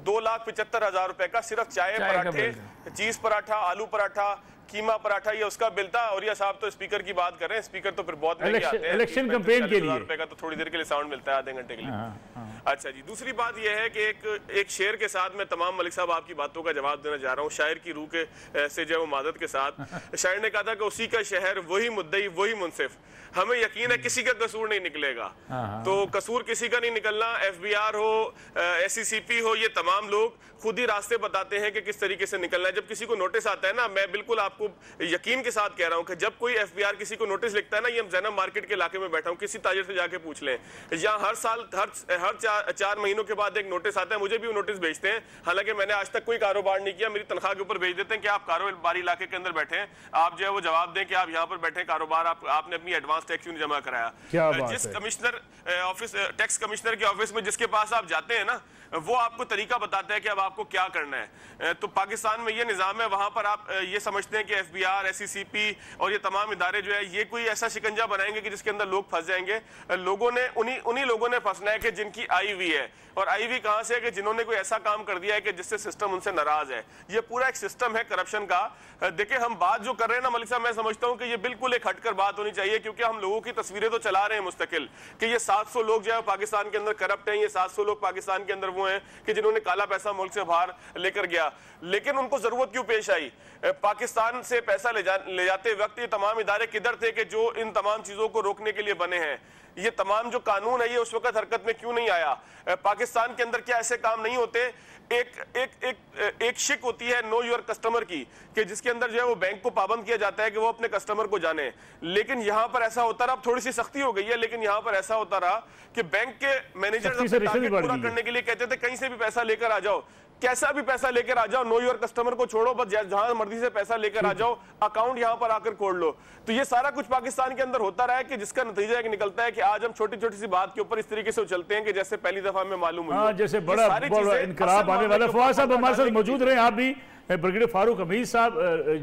2,75,000 रुपए का सिर्फ चाय, पराठे, चीज पराठा, आलू पराठा कीमा पराठा ये उसका बिल था, और ये साहब तो स्पीकर की बात कर रहे हैं, स्पीकर तो फिर बहुत महंगे आते हैं, इलेक्शन कैंपेन के लिए रुपए का तो थोड़ी देर के लिए साउंड मिलता है, आधे घंटे के लिए। अच्छा जी, दूसरी बात यह है कि एक शेर के साथ मैं तमाम मलिक साहब आपकी बातों का जवाब देना जा रहा हूँ, शायर की रूह के से जो मादत के साथ। शायर ने कहा था कि उसी का शहर वही मुद्दई वही मुनसिफ, हमें यकीन है किसी का कसूर नहीं निकलेगा। तो कसूर किसी का नहीं निकलना, FBI हो, SCCP हो, ये तमाम लोग खुद ही रास्ते बताते हैं कि किस तरीके से निकलना है। जब किसी को नोटिस आता है ना, मैं बिल्कुल आपको यकीन के साथ कह रहा हूं कि जब कोई FBR किसी को नोटिस लिखता है ना, ये जैनब मार्केट के इलाके में बैठा हूं, किसी ताजिर से जाके पूछ लें, यहाँ हर साल हर 4 महीनों के बाद एक नोटिस आता है, मुझे भी वो नोटिस भेजते हैं, हालांकि मैंने आज तक कोई कारोबार नहीं किया, मेरी तनख्वाह के ऊपर भेज देते हैं कि आप कारोबारी इलाके के अंदर बैठे हैं, आप जो है वो जवाब दें कि आप यहाँ पर बैठे कारोबार, आपने अपनी एडवांस टैक्स क्यों जमा कराया। जिस कमिश्नर ऑफिस, टैक्स कमिश्नर के ऑफिस में जिसके पास आप जाते हैं ना, वो आपको तरीका बताता है कि अब आपको क्या करना है। तो पाकिस्तान में ये निज़ाम है, वहां पर आप ये समझते हैं कि FBR, SCCP और ये तमाम इदारे जो है ये कोई ऐसा शिकंजा बनाएंगे कि जिसके अंदर लोग फंस जाएंगे। लोगों ने उन्हीं लोगों ने फंसना है कि जिनकी आई हुई है, और आई हुई कहां से है कि जिन्होंने कोई ऐसा काम कर दिया है कि जिससे सिस्टम उनसे नाराज है। ये पूरा एक सिस्टम है करप्शन का। देखिए हम बात जो कर रहे हैं ना मलिक साहब, मैं समझता हूं कि ये बिल्कुल एक हटकर बात होनी चाहिए, क्योंकि हम लोगों की तस्वीरें तो चला रहे हैं मुस्तकिल कि ये 700 लोग जो है पाकिस्तान के अंदर करप्ट हैं, ये 700 लोग पाकिस्तान के अंदर वो हैं कि जिन्होंने काला पैसा मुल्क से बाहर लेकर गया, लेकिन उनको जरूरत क्यों पेश आई? पाकिस्तान से पैसा ले जाते वक्त ये तमाम इदारे किधर थे कि जो इन तमाम चीजों को रोकने के लिए बने हैं? ये तमाम जो कानून है ये उस वक्त हरकत में क्यों नहीं आया? पाकिस्तान के अंदर क्या ऐसे काम नहीं होते? एक शिक होती है नो योर कस्टमर की, कि जिसके अंदर जो है वो बैंक को पाबंद किया जाता है कि वो अपने कस्टमर को जाने, लेकिन यहां पर ऐसा होता रहा, अब थोड़ी सी सख्ती हो गई है, लेकिन यहां पर ऐसा होता रहा कि बैंक के मैनेजर टारगेट पूरा करने के लिए कहते थे कहीं से भी पैसा लेकर आ जाओ, कैसा भी पैसा लेकर आ जाओ, नो योर कस्टमर को छोड़ो, बस जहां मर्जी से पैसा लेकर आ जाओ, अकाउंट यहां पर आकर खोल लो। तो ये सारा कुछ पाकिस्तान के अंदर होता रहा है कि जिसका नतीजा एक निकलता है कि आज हम छोटी छोटी सी बात के ऊपर इस तरीके से उछलते हैं कि जैसे पहली दफा में मालूम हुई जैसे बड़ा इनकलाब आने वाला। फवाद साहब हमारे साथ मौजूद रहे, आप भी ब्रिगेडियर फारूक हमीद साहब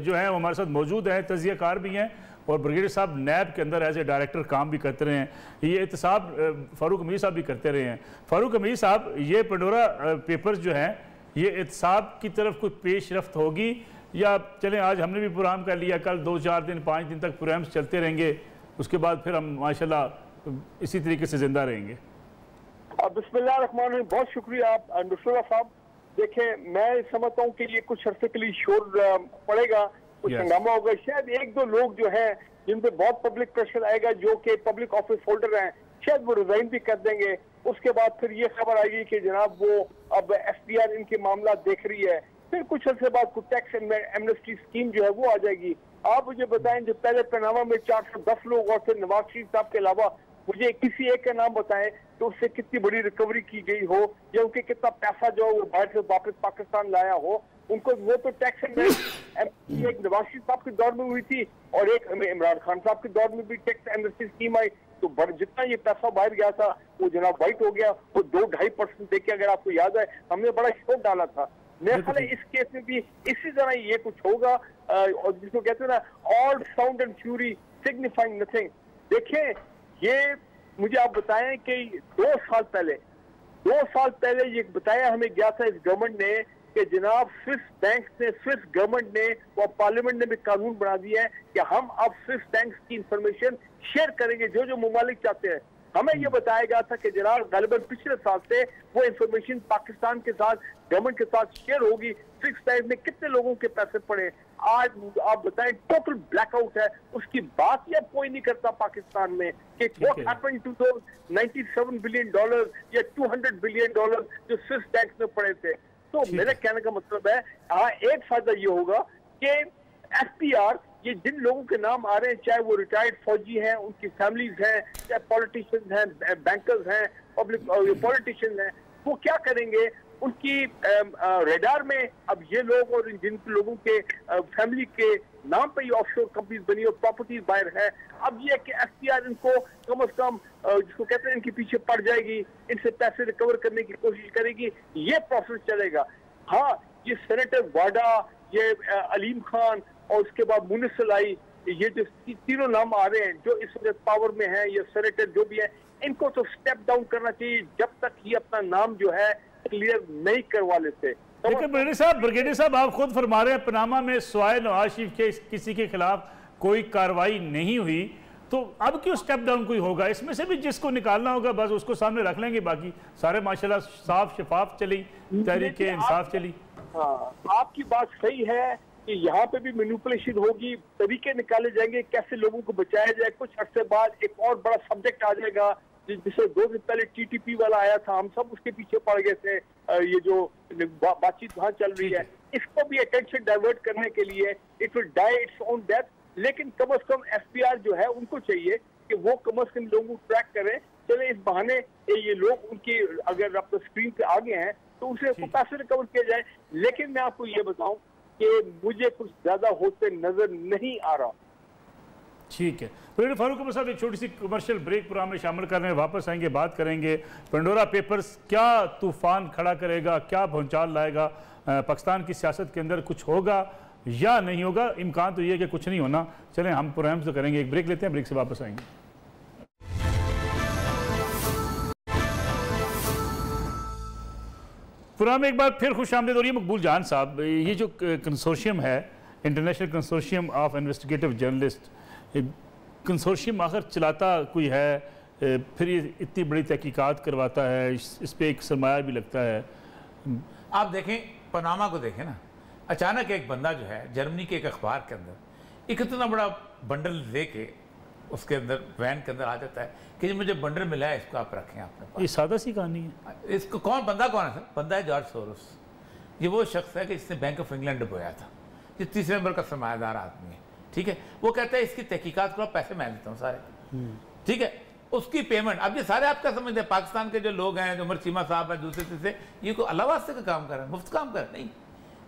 जो है हमारे साथ मौजूद हैं, तजियाकार भी हैं, और ब्रिगेडियर साहब नैब के अंदर एज ए डायरेक्टर काम भी करते रहे हैं। ये एहतसाब फारूक हमीद साहब भी करते रहे हैं। फारूक हमीद साहब, ये पंडोरा पेपर्स जो हैं ये एहतसाब की तरफ कोई पेशरफ्त होगी, या चलें आज हमने भी प्रोग्राम कर लिया, कल 2-4 दिन 5 दिन तक प्रोग्राम्स चलते रहेंगे, उसके बाद फिर हम माशाल्लाह इसी तरीके से जिंदा रहेंगे? बिस्मिल्लाहिर्रहमानिर्रहीम, बहुत शुक्रिया आप नुसरत साहब। देखें, मैं समझता हूँ कि ये कुछ अरसे के लिए शोर पड़ेगा, कुछ हंगामा होगा, शायद 1-2 लोग जो है जिन पे बहुत पब्लिक प्रेशर आएगा, जो कि पब्लिक ऑफिस होल्डर हैं, शायद वो रिजाइन भी कर देंगे। उसके बाद फिर ये खबर आएगी कि जनाब वो अब FBR इनके मामला देख रही है, फिर कुछ अर्से बाद कुछ टैक्स एमनेस्टी स्कीम जो है वो आ जाएगी। आप मुझे बताएं, जो पहले पनामा में 410 लोग और फिर नवाज शरीफ साहब के अलावा मुझे किसी एक का नाम बताएं तो उससे कितनी बड़ी रिकवरी की गई हो, या उनके कितना पैसा जो वो बाहर से वापस पाकिस्तान लाया हो। उनको वो तो टैक्स एक नवाज शरीफ साहब के दौर में हुई थी, और एक इमरान खान साहब के दौर में भी टैक्स एमनेस्टी स्कीम आई, तो जितना ये पैसा बाहर गया था वो जनाब वाइट हो गया, वो 2-2.5% देके, अगर आपको याद है हमने बड़ा शोक डाला था। मेरे ख्याल है इस केस में भी इसी तरह ये कुछ होगा, और जिसको कहते हैं ना all sound and fury signifying nothing. देखें, ये मुझे आप बताएं कि 2 साल पहले ये बताया हमें गया था इस गवर्नमेंट ने कि जनाब स्विस बैंक ने, स्विस गवर्नमेंट ने और पार्लियामेंट ने भी कानून बना दिया है कि हम अब स्विस बैंक की इंफॉर्मेशन शेयर करेंगे जो ममालिक चाहते हैं। हमें यह बताया गया था कि जनाब गालिबन पिछले साल से वो इंफॉर्मेशन पाकिस्तान के साथ, गवर्नमेंट के साथ शेयर होगी, स्विस बैंक में कितने लोगों के पैसे पड़े। आज आप बताएं टोटल ब्लैकआउट है, उसकी बात ही अब कोई नहीं करता पाकिस्तान में कि व्हाट हैपेंड टू दो $97 बिलियन या $200 बिलियन जो स्विस बैंक में पड़े थे। तो मेरे कहने का मतलब है, हाँ, एक फायदा ये होगा कि FBR ये जिन लोगों के नाम आ रहे हैं, चाहे वो रिटायर्ड फौजी हैं, उनकी फैमिलीज हैं, चाहे पॉलिटिशियंस हैं, बैंकर्स हैं, पब्लिक पॉलिटिशियंस हैं, वो क्या करेंगे? उनकी रेडार में अब ये लोग और जिन लोगों के फैमिली के नाम पे ये ऑफशोर कंपनीज बनी और प्रॉपर्टीज बाहर है, अब ये कि FBR इनको कम से कम जिसको कहते हैं इनके पीछे पड़ जाएगी, इनसे पैसे रिकवर करने की कोशिश करेगी, ये प्रोसेस चलेगा। हाँ, ये सेनेटर वाडा, ये अलीम खान और उसके बाद मुनिसल आई, ये जो तीनों नाम आ रहे हैं जो इस वक्त पावर में हैं, ये सेनेटर जो भी है, इनको तो स्टेप डाउन करना चाहिए जब तक ये अपना नाम जो है क्लियर नहीं करवा लेते। लेकिन ब्रिगेडियर साहब आप खुद फरमा रहे हैं पनामा में स्वाय नवाज शरीफ के किसी के खिलाफ कोई कार्रवाई नहीं हुई, तो अब क्यों स्टेप डाउन कोई होगा? इसमें से भी जिसको निकालना होगा बस उसको सामने रख लेंगे, बाकी सारे माशाल्लाह साफ शफाफ चली, तहरीक इंसाफ चली। हाँ, आपकी बात सही है कि यहाँ पे भी मैनिपुलेशन होगी, तरीके निकाले जाएंगे कैसे लोगों को बचाया जाए। कुछ अर्से बाद एक और बड़ा सब्जेक्ट आ जाएगा जिसे 2 दिन पहले टीटीपी वाला आया था, हम सब उसके पीछे पड़ गए थे। ये जो बातचीत वहाँ चल रही है, इसको भी अटेंशन डाइवर्ट करने के लिए it will die its own death. लेकिन कम से कम एफबीआर जो है उनको चाहिए कि वो कम से कम लोगों को ट्रैक करें। चले इस बहाने ये लोग उनकी अगर आपको स्क्रीन पे आ गए हैं तो उसे पैसे रिकवर किया जाए। लेकिन मैं आपको ये बताऊं कि मुझे कुछ ज्यादा होते नजर नहीं आ रहा। ठीक है, तो फारूक अहमद साहब एक छोटी सी कमर्शियल ब्रेक प्रोग्राम में शामिल कर रहे हैं, वापस आएंगे, बात करेंगे पेंडोरा पेपर्स क्या तूफान खड़ा करेगा, क्या भूचाल लाएगा, पाकिस्तान की सियासत के अंदर कुछ होगा या नहीं होगा। इम्कान तो ये है कि कुछ नहीं होना। चलें हम प्रोग्राम तो करेंगे, एक ब्रेक लेते हैं, ब्रेक से वापस आएंगे। प्रोग्राम में एक बार फिर खुश आमदीद हो रही है। मकबूल जान साहब, ये जो कंसोर्शियम है, international consortium of investigative journalist, consortium आखिर चलाता कोई है, फिर ये इतनी बड़ी तहकीकात करवाता है, इस पर एक सरमाया भी लगता है। आप देखें, पनामा को देखें ना, अचानक एक बंदा जो है जर्मनी के एक अखबार के अंदर एक इतना बड़ा बंडल लेके उसके अंदर वैन के अंदर आ जाता है कि मुझे बंडल मिला है, इसको आप रखें अपने पास। ये सादा सी कहानी है। इसको बंदा कौन है सर? बंदा है जॉर्ज सोरोस। ये वो शख्स है कि जिसने बैंक ऑफ इंग्लैंड डुबोया था, ये 3 नंबर का सरमायादार आदमी है। ठीक है, वो कहता है इसकी तहकीकात करो, पैसे मैं देता हूँ सारे। ठीक है, उसकी पेमेंट। अब ये सारे आप क्या समझते हैं? पाकिस्तान के जो लोग हैं, जो उमर चीमा साहब हैं, दूसरे तीसरे, ये कोई अल्लाह वास्ते का काम कर रहे हैं, मुफ्त काम कर रहे हैं? नहीं,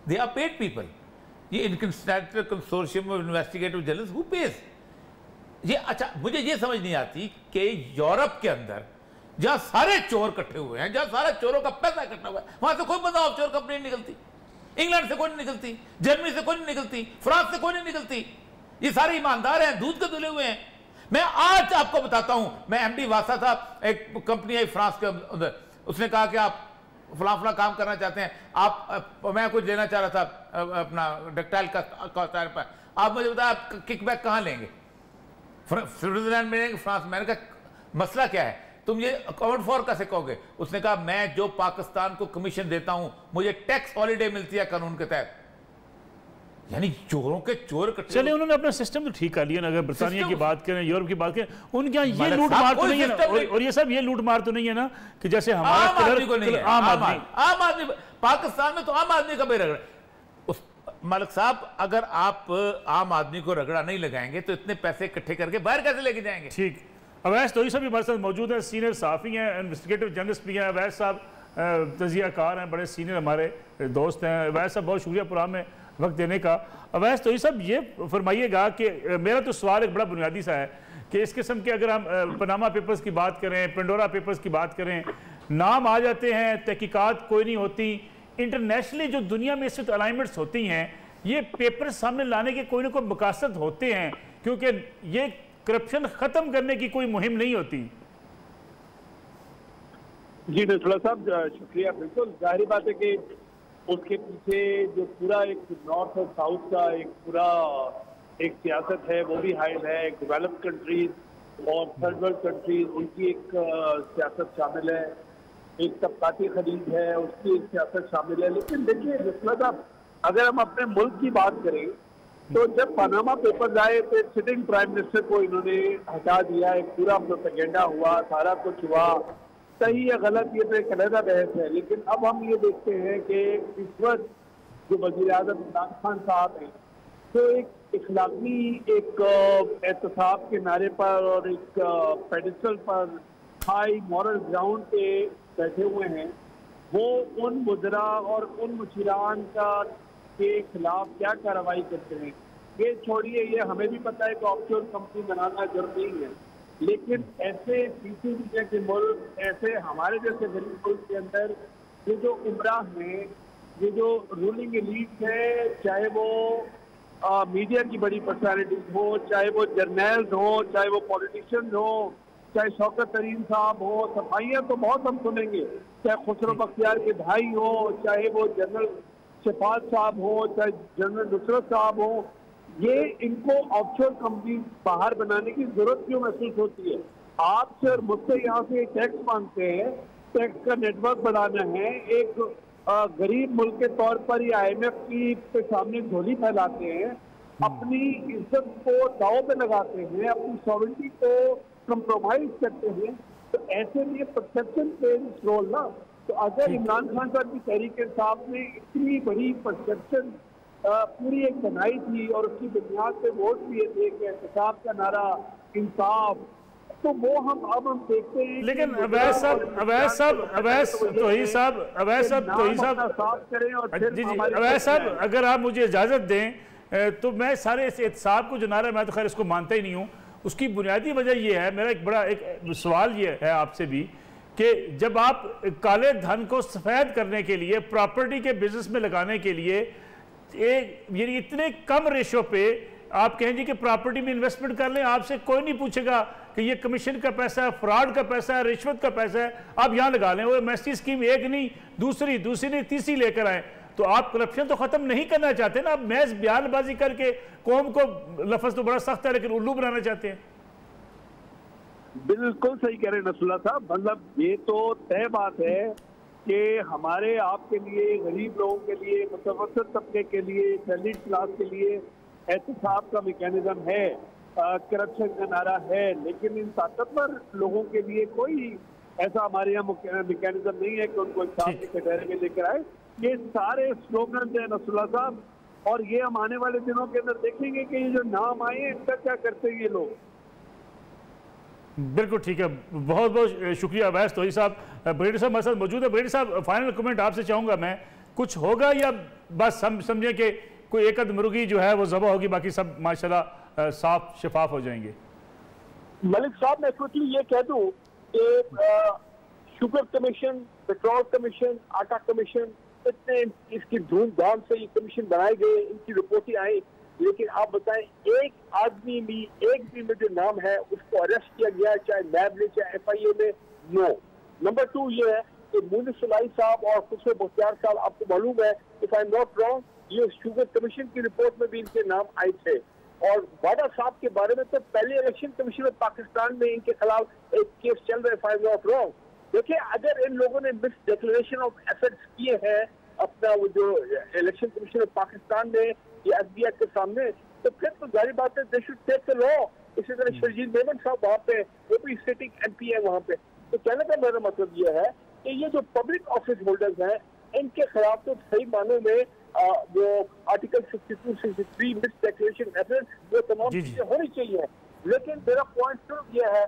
दे आर पेड पीपल। ये international consortium of investigative journalist who page ये। अच्छा, मुझे ये समझ नहीं आती कि यूरोप के अंदर जहां सारे चोर इकट्ठे हुए हैं, जहां सारे चोरों का पैसा इकट्ठा हुआ है, वहां से कोई बंदा ऑफशोर कंपनी नहीं निकलती। इंग्लैंड से कोई नहीं निकलती, जर्मनी से कोई नहीं निकलती, फ्रांस से कोई नहीं निकलती। ये सारे ईमानदार हैं, दूध के धुले हुए हैं। मैं आज आपको बताता हूं, मैं एमडी वासा था, एक कंपनी है फ्रांस के अंदर, उसने कहा कि आप फला काम करना चाहते हैं, आप मैं कुछ देना चाह रहा था अपना डक्टाइल का पर, आप मुझे बताया आप किकबैक कहाँ लेंगे? स्विट्जरलैंड में लेंगे, फ्रांस में? मैंने कहा मसला क्या है, तुम ये अकाउंट फॉर कैसे कहोगे? उसने कहा मैं जो पाकिस्तान को कमीशन देता हूं मुझे टैक्स हॉलीडे मिलती है कानून के तहत। यानी चोरों के चोर। चले, उन्होंने अपना सिस्टम तो ठीक कर लिया ना। अगर बरतानिया की बात करें, यूरोप की बात करें, उनके यहाँ ये लूट मार तो नहीं है ना, और ये सब ये लूट मार तो नहीं है ना कि जैसे हमारा आम आदमी पाकिस्तान में तो आम आदमी का भी रगड़ा। उस मलिक साहब, अगर आप आम आदमी को रगड़ा नहीं लगाएंगे तो इतने पैसे इकट्ठे करके बाहर कैसे लेके जाएंगे? ठीक, अवैस तो ये सब हमारे साथ मौजूद है, सीनियर साफ़ी हैं, इन्वेस्टिगेटिव जर्नलिस्ट भी हैं। अवैस साहब तजियाकार हैं, बड़े सीनियर हमारे दोस्त हैं। अवैस साहब बहुत शुक्रिया प्रोग्राम में वक्त देने का। अवैस तो ये सब ये फरमाइएगा कि मेरा तो सवाल एक बड़ा बुनियादी सा है कि इस किस्म के अगर हम पनामा पेपर्स की बात करें, पेंडोरा पेपर्स की बात करें, नाम आ जाते हैं, तहकीकात कोई नहीं होती। इंटरनेशनली जो दुनिया में इस वक्त अलाइनमेंट्स होती हैं, ये पेपर सामने लाने के कोई ना कोई मकसद होते हैं, क्योंकि ये करप्शन खत्म करने की कोई मुहिम नहीं होती। जी नसरुल्लाह साहब, शुक्रिया। बिल्कुल जाहिर बात है कि उसके पीछे जो पूरा एक नॉर्थ और साउथ का एक पूरा एक सियासत है वो भी हाइल है। डेवलप्ड कंट्रीज और थर्ड वर्ल्ड कंट्रीज, उनकी एक सियासत शामिल है, एक तबकाती खरीद है, उसकी एक सियासत शामिल है। लेकिन देखिए नसरुल्लाह साहब, अगर हम अपने मुल्क की बात करें तो जब पनामा पेपर्स आए तो सिटिंग प्राइम मिनिस्टर को इन्होंने हटा दिया, एक पूरा प्रोपेगेंडा हुआ, सारा कुछ हुआ। सही या गलत ये तो एक अलग बहस है, लेकिन अब हम ये देखते हैं कि इस वक्त जो वज़ीर आज़म इमरान खान साहब हैं तो एक इखलाकी एक एहतसाब के नारे पर और एक पेडिस्टल पर हाई मॉरल ग्राउंड पे बैठे हुए हैं। वो उन मुजरा और उन मुशीरान का के खिलाफ क्या कार्रवाई करते हैं ये छोड़िए, ये हमें भी पता है कि ऑफशोर कंपनी बनाना जुर्म नहीं है, लेकिन ऐसे पीछे दुनिया के मुल्क, ऐसे हमारे जैसे गरीब मुल्क के अंदर ये जो उमरा हैं, ये जो रूलिंग एलीट है, चाहे वो मीडिया की बड़ी पर्सनालिटीज हो, चाहे वो जर्नल्स हो, चाहे वो पॉलिटिशियंस हो, चाहे शौकत तरीन साहब हो, सफाइयाँ तो बहुत हम सुनेंगे, चाहे खुसरो बख्तियार के भाई हो, चाहे वो जनरल शफात साहब हो, चाहे जनरल नुसरत साहब हो, ये इनको ऑफशोर कंपनी बाहर बनाने की जरूरत क्यों महसूस होती है? आपसे और मुझसे यहाँ से टैक्स मांगते हैं, टैक्स का नेटवर्क बढ़ाना है, एक गरीब मुल्क के तौर पर ये IMF की के सामने झोली फैलाते हैं, अपनी इज्जत को दांव पे लगाते हैं, अपनी सॉवरेनिटी को कंप्रोमाइज करते हैं। तो ऐसे में परसेप्शन प्लेज रोल ना। तो अगर इमरान खान साहब की तहरीक इंसाफ ने इतनी बड़ी परसेप्शन पूरी एक बनाई थी और उसकी बुनियाद पे वोट दिए थे कि एहतसाब का नारा, इंसाफ, तो वो हम देखते हैं। लेकिन अवैध साहब अगर आप मुझे इजाजत दें तो मैं सारे इस एहतसाब को जो नारा, मैं तो खैर इसको मानता ही नहीं हूँ, उसकी बुनियादी वजह यह है, मेरा एक बड़ा एक सवाल ये है आपसे भी कि जब आप काले धन को सफेद करने के लिए, प्रॉपर्टी के बिजनेस में लगाने के लिए यानी इतने कम रेशो पे आप कहें जी कि प्रॉपर्टी में इन्वेस्टमेंट कर लें, आपसे कोई नहीं पूछेगा कि ये कमीशन का पैसा है, फ्रॉड का पैसा है, रिश्वत का पैसा है, आप यहाँ लगा लें। वो एमएसटी स्कीम एक नहीं, दूसरी नहीं, तीसरी लेकर आए। तो आप करप्शन तो खत्म नहीं करना चाहते ना, आप महज बयानबाजी करके कौम को, लफ्ज तो बड़ा सख्त है लेकिन उल्लू बनाना चाहते हैं। बिल्कुल सही कह रहे हैं नसरुल्लाह साहब, मतलब ये तो तय बात है कि हमारे आपके लिए, गरीब लोगों के लिए, मुतवस्सित तबके के लिए, सैलरीड क्लास के लिए एहतसाब का मैकेनिज्म है, करप्शन का नारा है, लेकिन इन ताकतवर लोगों के लिए कोई ऐसा हमारे यहाँ मैकेनिज्म नहीं है कि उनको इंसाफ के कटहरे में लेकर आए। ये सारे स्लोगन है नसरुल्लाह साहब, और ये हम आने वाले दिनों के अंदर देखेंगे कि ये जो नाम आए इनका क्या करते हैं ये लोग। बिल्कुल ठीक है, बहुत बहुत शुक्रिया अवैस तोही साहब। ब्रिगेडियर साहब हमारे साथ मौजूद है। ब्रिगेडियर साहब, फाइनल कमेंट आपसे चाहूँगा मैं, कुछ होगा या बस हम समझें कि कोई एक अद मुर्गी जो है वो ज़बह होगी, बाकी सब माशाल्लाह साफ शफाफ हो जाएंगे? मलिक साहब, मैं क्विकली ये कह दूं कि शुगर कमीशन, पेट्रोल कमीशन, आटा कमीशन, इतने इसकी धूमधाम से ये कमीशन बनाए गए, इनकी रिपोर्टें आई, लेकिन आप बताएं एक आदमी भी, एक भी में जो नाम है उसको अरेस्ट किया गया, चाहे नैब में चाहे FIA में? नो। नंबर 2 ये है कि मुनीस सुलाई साहब और खुसरो बख्तियार साहब, आपको मालूम है, if I am not wrong, ये शुगर कमीशन की रिपोर्ट में भी इनके नाम आए थे। और वाडा साहब के बारे में तो पहले इलेक्शन कमीशन ऑफ पाकिस्तान में इनके खिलाफ एक केस चल रहा है, if I am not wrong. देखिए, अगर इन लोगों ने मिस डिक्लेरेशन ऑफ एसेट्स किए हैं अपना, वो जो इलेक्शन कमीशन ऑफ पाकिस्तान ने या FBI के सामने, तो फिर तो जारी बात है, they should take the law. इसी तरह शर्जील मेमन साहब वहाँ पे, वो भी सिटिंग MP है वहाँ पे। तो कहने का मेरा मतलब ये है कि ये जो पब्लिक ऑफिस होल्डर्स हैं, इनके खिलाफ तो सही मानों में वो आर्टिकल 62, 63 मिस डिक्लेरेशन एसेट्स, वो तमाम चीजें होनी चाहिए। लेकिन मेरा पॉइंट सिर्फ ये है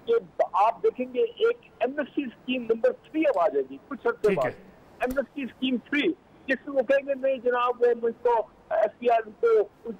कि आप देखेंगे एक एमनेस्टी स्कीम नंबर 3 अब आ जाएगी कुछ अर्से बाद, एमनेस्टी स्कीम 3, जिसमें वो कहेंगे नहीं जनाब, वो मुझको FPR को कुछ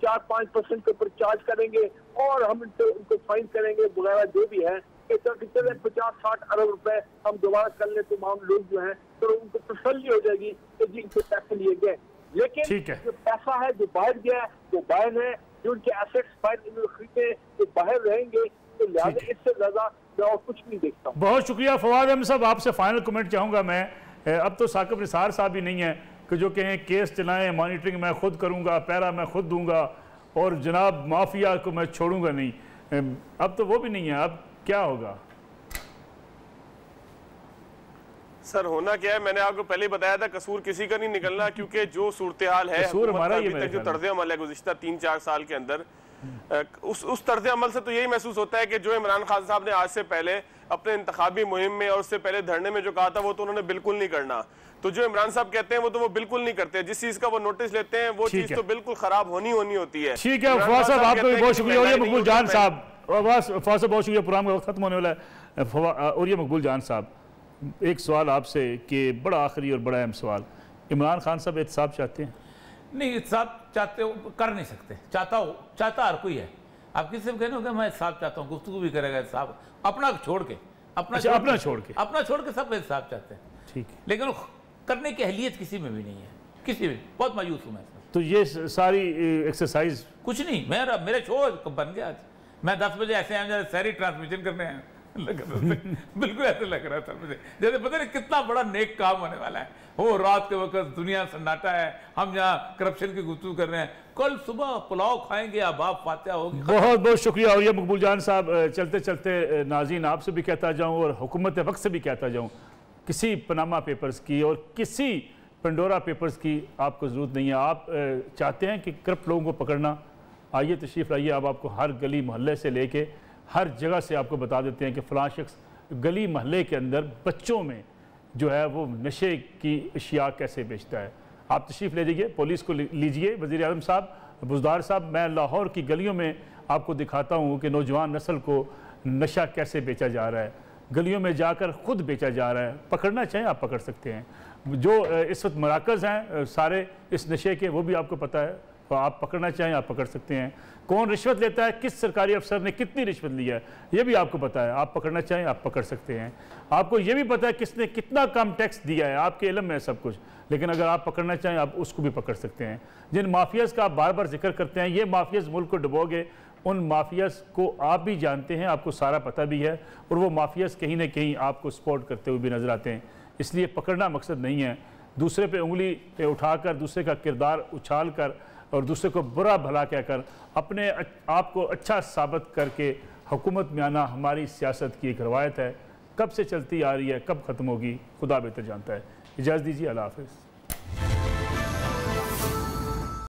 4-5% के ऊपर चार्ज करेंगे और हम उनको फाइन करेंगे वगैरह जो भी है। 50-60 अरब रुपए हम दोबारा कर ले, तमाम लोग जो हैं तो उनको तसल्ली हो जाएगी कि जी इनसे पैसे लिए गए। लेकिन जो पैसा है जो बाहर गया वो बाहर है, जो उनके एसेट्स बाहर खरीदे वो बाहर रहेंगे, तो लिहाजा इससे ज्यादा मैं और कुछ नहीं देखता हूँ। बहुत शुक्रिया फवाद अहमद साहब, आपसे फाइनल कमेंट चाहूँगा मैं। अब तो साकिब निसार साहब भी नहीं है कि जो कहें केस चलाएं, मॉनिटरिंग मैं खुद करूँगा, पैरा मैं खुद दूंगा और जनाब माफिया को मैं छोड़ूंगा नहीं। अब तो वो भी नहीं है, अब क्या होगा? सर होना क्या है, मैंने आपको पहले ही बताया था, कसूर किसी का नहीं निकलना, क्योंकि जो सूरत हाल है अभी तक जो तर्ज अमल है गुज़िश्ता 3-4 साल के अंदर, उस तर्ज अमल से तो यही महसूस होता है कि जो इमरान खान साहब ने आज से पहले अपने इंतखाबी मुहिम में और उससे पहले धरने में जो कहा था वो तो उन्होंने बिल्कुल नहीं करना। तो जो इमरान साहब कहते हैं वो तो वो बिल्कुल नहीं करते, जिस चीज का वो नोटिस लेते हैं वो चीज तो बिल्कुल खराब होनी होती है। ठीक है फवाद साहब, आपको भी बहुत शुक्रिया। और ये मकबूल जान साहब, फवाद साहब बहुत शुक्रिया, प्रोग्राम का वक्त खत्म होने वाला है। और ये मकबूल जान साहब, एक सवाल आपसे कि बड़ा आखिरी और बड़ा अहम सवाल, इमरान खान साहब एहतसाब चाहते हैं? नहीं, एहतसाब चाहते हो कर नहीं सकते, चाहता हर कोई है। आप किसी से कहने हो मैं एहतसाब चाहता हूँ, गुफ्तगू भी करेगा एहतसाब, अपना छोड़ के अपना छोड़ के सब एहतसाब चाहते हैं। ठीक है, लेकिन करने की अहलियत किसी में भी नहीं है, किसी में। बहुत मायूस हूँ मैं। तो ये सारी एक्सरसाइज कुछ नहीं, मेरा शो बन गया आज, मैं 10 बजे ऐसे आया सारी ट्रांसमिशन करने आया बिल्कुल ऐसे लग रहा था मुझे, जैसे पता नहीं कितना बड़ा नेक काम होने वाला है। हो रात के वक्त दुनिया सन्नाटा है, हम यहाँ करप्शन की गुफ्तगू कर रहे हैं, कल सुबह पुलाव खाएंगे, आबाब फातिहा होगी। बहुत बहुत शुक्रिया। और ये मकबूल जान साहब, चलते चलते नाज़रीन आपसे भी कहता जाऊँ और हुकूमत वक्त से भी कहता जाऊँ, किसी पनामा पेपर्स की और किसी पंडोरा पेपर्स की आपको ज़रूरत नहीं है। आप चाहते हैं कि करप्ट लोगों को पकड़ना, आइए तशरीफ़ लाइए। अब आपको हर गली मोहल्ले से लेके हर जगह से आपको बता देते हैं कि फ़लाँ शख्स गली मोहल्ले के अंदर बच्चों में जो है वो नशे की अशिया कैसे बेचता है। आप तशरीफ़ ले जाइए, पुलिस को लीजिए, वज़ीर आज़म साहब, बुज़दार साहब, मैं लाहौर की गलियों में आपको दिखाता हूँ कि नौजवान नस्ल को नशा कैसे बेचा जा रहा है, गलियों में जाकर ख़ुद बेचा जा रहा है। पकड़ना चाहें आप पकड़ सकते हैं। जो इस वक्त मराकज़ हैं सारे इस नशे के, वो भी आपको पता है, तो आप पकड़ना चाहें आप पकड़ सकते हैं। कौन रिश्वत लेता है, किस सरकारी अफसर ने कितनी रिश्वत ली है, ये भी आपको पता है। आप पकड़ना चाहें आप पकड़ सकते हैं। आपको ये भी पता है किसने कितना कम टैक्स दिया है, आपके इल्म में है सब कुछ। लेकिन अगर आप पकड़ना चाहें आप उसको भी पकड़ सकते हैं। जिन माफियाज़ का आप बार बार जिक्र करते हैं, ये माफियाज़ मुल्क को डुबोगे, उन माफियाज़ को आप भी जानते हैं, आपको सारा पता भी है, और वो माफियाज़ कहीं ना कहीं आपको सपोर्ट करते हुए भी नजर आते हैं। इसलिए पकड़ना मकसद नहीं है, दूसरे पे उंगली पे उठाकर, दूसरे का किरदार उछाल कर और दूसरे को बुरा भला कहकर अपने आप को अच्छा साबित करके हुकूमत में आना हमारी सियासत की एक रवायत है। कब से चलती आ रही है, कब ख़त्म होगी, खुदा बेहतर जानता है। इजाज़त दीजिए, अल्लाह हाफ़िज़।